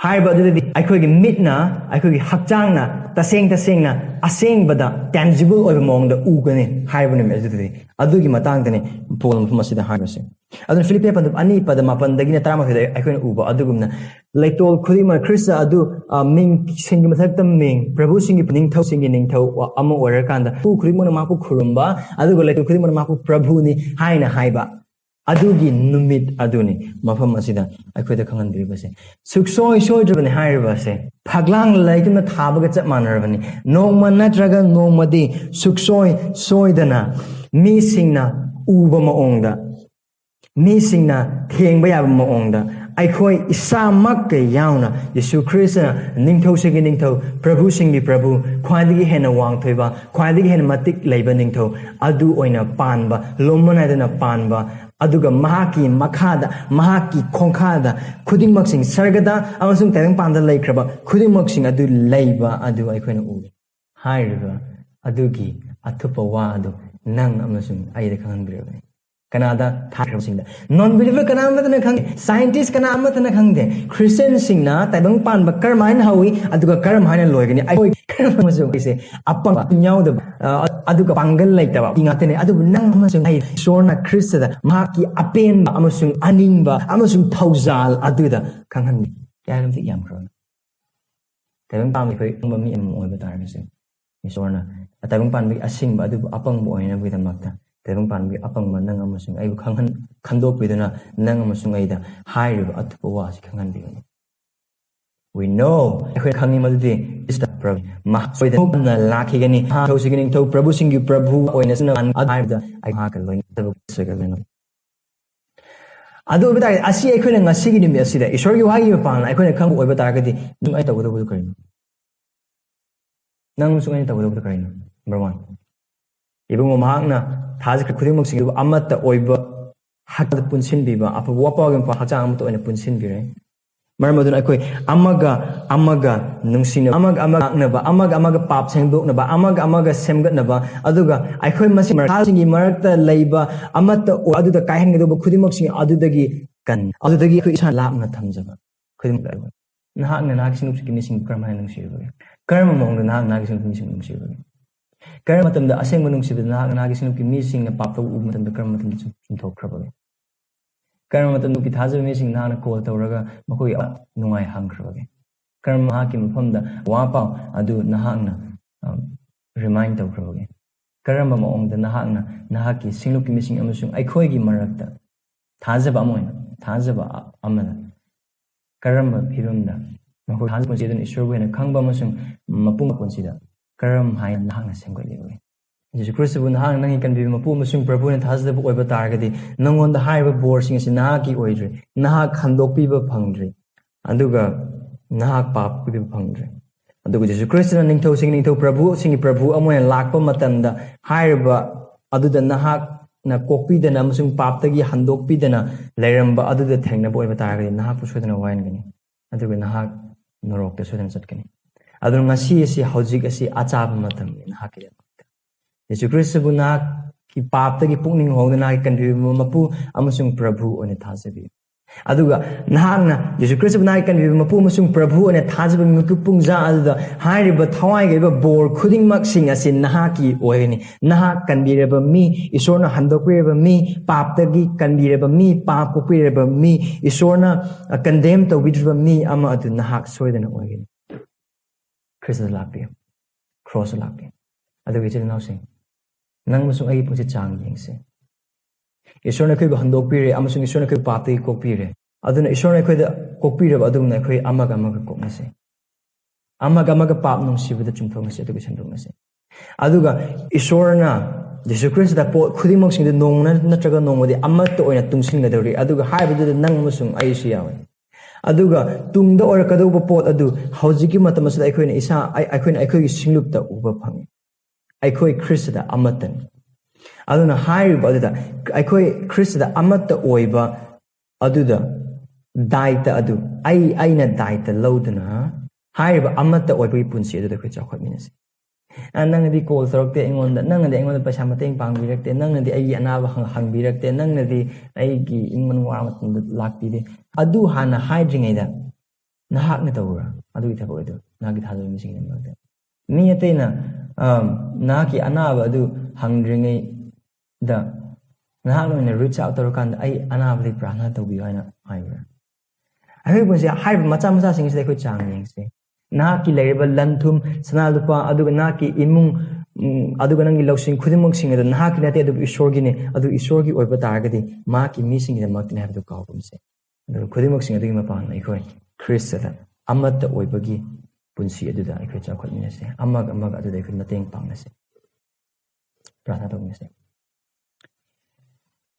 haiba adudi aikhogi mitna aikhogi hakchangna tasengna asengba tangible oiba mongda ugane haibane adudi adugi matangdane polum masida haibase adun Philippi pandu ani pada mapan dagina tarama khade aikhoina uba adugumna laitol khudima Christa adu ming singi mathaktam ming prabhu singi ningthau singi ningthau ama oirakanda pu khudimona mapu khurumba adugo laitol khudimona mapu prabhu ni haina haiba adugi numit aduni mafam asida aikhoida khangandiribase suksoi soidrabani hairibase phaglang laituna thabaga chap manarabani nongma natraga nongmadi suksoi soidana mi singna uba maongda mi singna thengba yaba maongda aikhoi isamak ke yauna Yesu Christ ningthau singi ningthau prabhu singi prabhu khwadigi hena wangthoiba khwadigi hena matik leiba ningthau adu oina panba lomona dana panba aduga mahaki makhada mahaki khongkhada khudingmaksing sargada amasung tayang panda laikraba khudingmaksing adu leiba adu aikhoina u hairiba adugi athupa wa adu nang amasung aida khangbirabani Canada Thailand non believer kana amatna khang scientist kana amatna khangde Christian singna taibang pan ba karmain hawi aduga karam haina loigani ai karmasu ise apang nyauda aduga pangal laitaba ingatene adu nang amasung ai sorna Christa maki apen amasung aningba amasung thauzal aduda khanghan yaram ti yam kron taibang pan khoi mi am oi ba tarase sorna taibang pan bi asingba adu apang bo oina bi damakta Terung panbi apang manang amasung ay khandok bidana nang amasung ayda hairiba athupa wa si khangan bigani we know akhoi khangni madudi is the prabhu ma soida na lakhigani ha thosigani tho prabhu singi prabhu oina sna adhaibda ai ha ka loin tabu segaleno adu bidai asi akhoi na ngasi gi nimi asida ishorgi wagi pan akhoi na khang oiba taragadi nung ai tabu tabu karino nang sung ai tabu tabu karino number 1 ibungo mahakna thaji khudimok sing amata oiba hakda punsin biba apa wapa gam pa hacha amata oina punsin bire marmadun akoi amaga nungsina amaga pap sengdok na ba amaga semgat na ba aduga aikoi masi marthasingi marakta leiba amata aduda kaihen gdo khudimok sing adudagi kan adudagi khoi isa lapna thamjaba khudimok la nahak na nag sing sing karma nungsirba karma mong na nag sing sing nungsirba Karam matamda aseng manungsiba nahagi sinupki misingna papta u matamda karam matamda chumthokrabage. Karam matamda ki thajaba mising nahana call tawraga makoi nungai hangkrabage. Karam mahaki mafamda wapau adu nahakna remind tawkrabage. Karam maongda nahakna nahaki sinupki mising amasung aikhoigi marakta thajaba amoina thajaba amana karam phirumda makoi thajaba punsidun ishorbu hena khangba amasung mapung punsida karam hai nahakna semgaliwe. Jesus Christ bu nahak nangi kan bi mapu amasung prabhu na thajaba oiba targadi nangonda haiba borsing asi nahaki oidre nahak khandokpiba phangdre aduga nahak pap kubi phangdre aduga Jesus Christ na ningthau prabhu singi prabhu amoina lakpa matamda haiba aduda nahak na kokpidana amasung paptagi handokpidana lairamba aduda thengnaba oiba targadi nahak pusodana waingani aduga nahak norokta sodana chatkani adun ngasi asi hojik asi achaba matamni nahaki Jesus Christ bu nahak ki paptagi pukning hongdana ki kanbi mapu amasung prabhu one thajabi aduga nahakna Jesus Christ bu nahak kanbi mapu amasung prabhu one thajabi mukupungja aduda hairiba thawai gaiba bor khuding mak sing asi nahaki oigani nahak kanbireba mi isorna handokpireba mi paptagi kanbireba mi pap kokpireba mi isorna condemn tawbidreba mi ama adu nahak soidana oigani Christ lakpi cross lakpi aduga ichil nausing nang masung ay pung si chang yingse Ishorna koi ba handokpire amasung Ishorna koi papti kokpire aduna Ishorna koi da kokpire ba aduna koi amaga koknase amaga pap nung sibada chumthongase aduga chandongase aduga Ishorna Jesus Christ da po khudimok sing da nongna natraga nongmodi amatta oina tungsingadori aduga haibadu nang masung ay siyawe aduga tungda orakadauba pot adu hojiki matamasda aikoina isa aikoina aikogi singlupta uba phangi aikoi Christa amatan aduna hairiba aduda aikoi Christa amata oiba aduda daita adu aina daita lauduna hairiba amata oiba punsi aduda khoi chakhotminase nangadi call tharakte ingonda nangadi ingonda paisa mateng pangbirakte nangadi ai anaba hangbirakte nangadi aigi ingman waramatunda lakpide adu hana haidringaida nahakna tawra adu ithaba oido nagi thajaba mising namada mi atena naki anaba adu hangdringai da nahakna reach out tawrakanda ai anaba di prana tawbiyo haina haibra ai bunsi haiba macha sing se ko chang yengse naki leireba lanthum sanalupa aduga naki imung aduga nangi lausing khudimok sing adu naki nate adu isorgi ne adu isorgi oiba targadi maki missing de makne habdu kaupumse adu khudimok sing adu mapan aikoi Christa amata oibagi punsi aduda aikoi chakhotminase amaga aduda aikoi mateng pangnase prana tawminase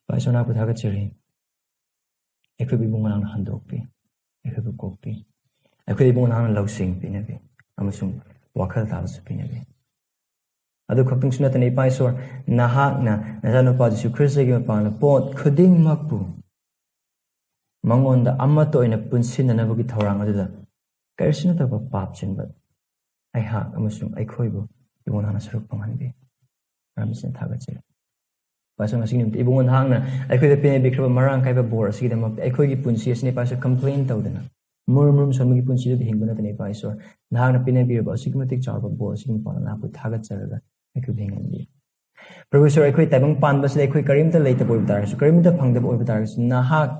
paisona puthaga chiri aikoi bibungang handokpi aikoi kokpi aikoi bibungang lausing pinabi amasung wakhal tabasu pinabi adu khaptung sunatani paisor nahakna najanupa Jesu Christ gi mapana pot khuding makpu mangonda amato ina punsinanabagi thorang aduda karsina taba pap chinba ai ha amasung aikhoibo ibon hana saruk panghanbi ramisen thagachira pasang asing nimti ibon hangna aikhoi da pene bikraba marang kaiba bor asigi da mak aikhoi gi punsi asni paisa complain tawdana murmum somigi punsi da hingbana tani paisor nahangna pene birba asigmatik charba bor asigi pala na pu thagacharaga aikhoi bhenganbi professor aikhoi taibang panbas da aikhoi karimta leita boy tarasu karimta phangda boy tarasu nahak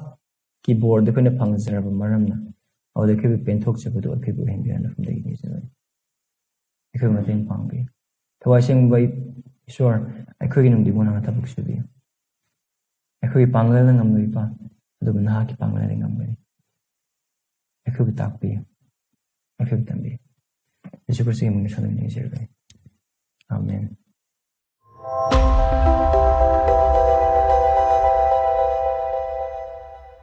ki bor da kone phangjaraba maramna aw da kebe penthok chebadu aikhoi bu henbiana from the ignition aikhoi mateng pangbi thawasing bai Sure, aikhoi nung di mona tabuk subi aikhoi panglal na ngamui pa aduga nahaki panglal na ngamui aikhoi takpi aikhoi tambi Yesu Kristo yung mga salawin ni Sir. Amen.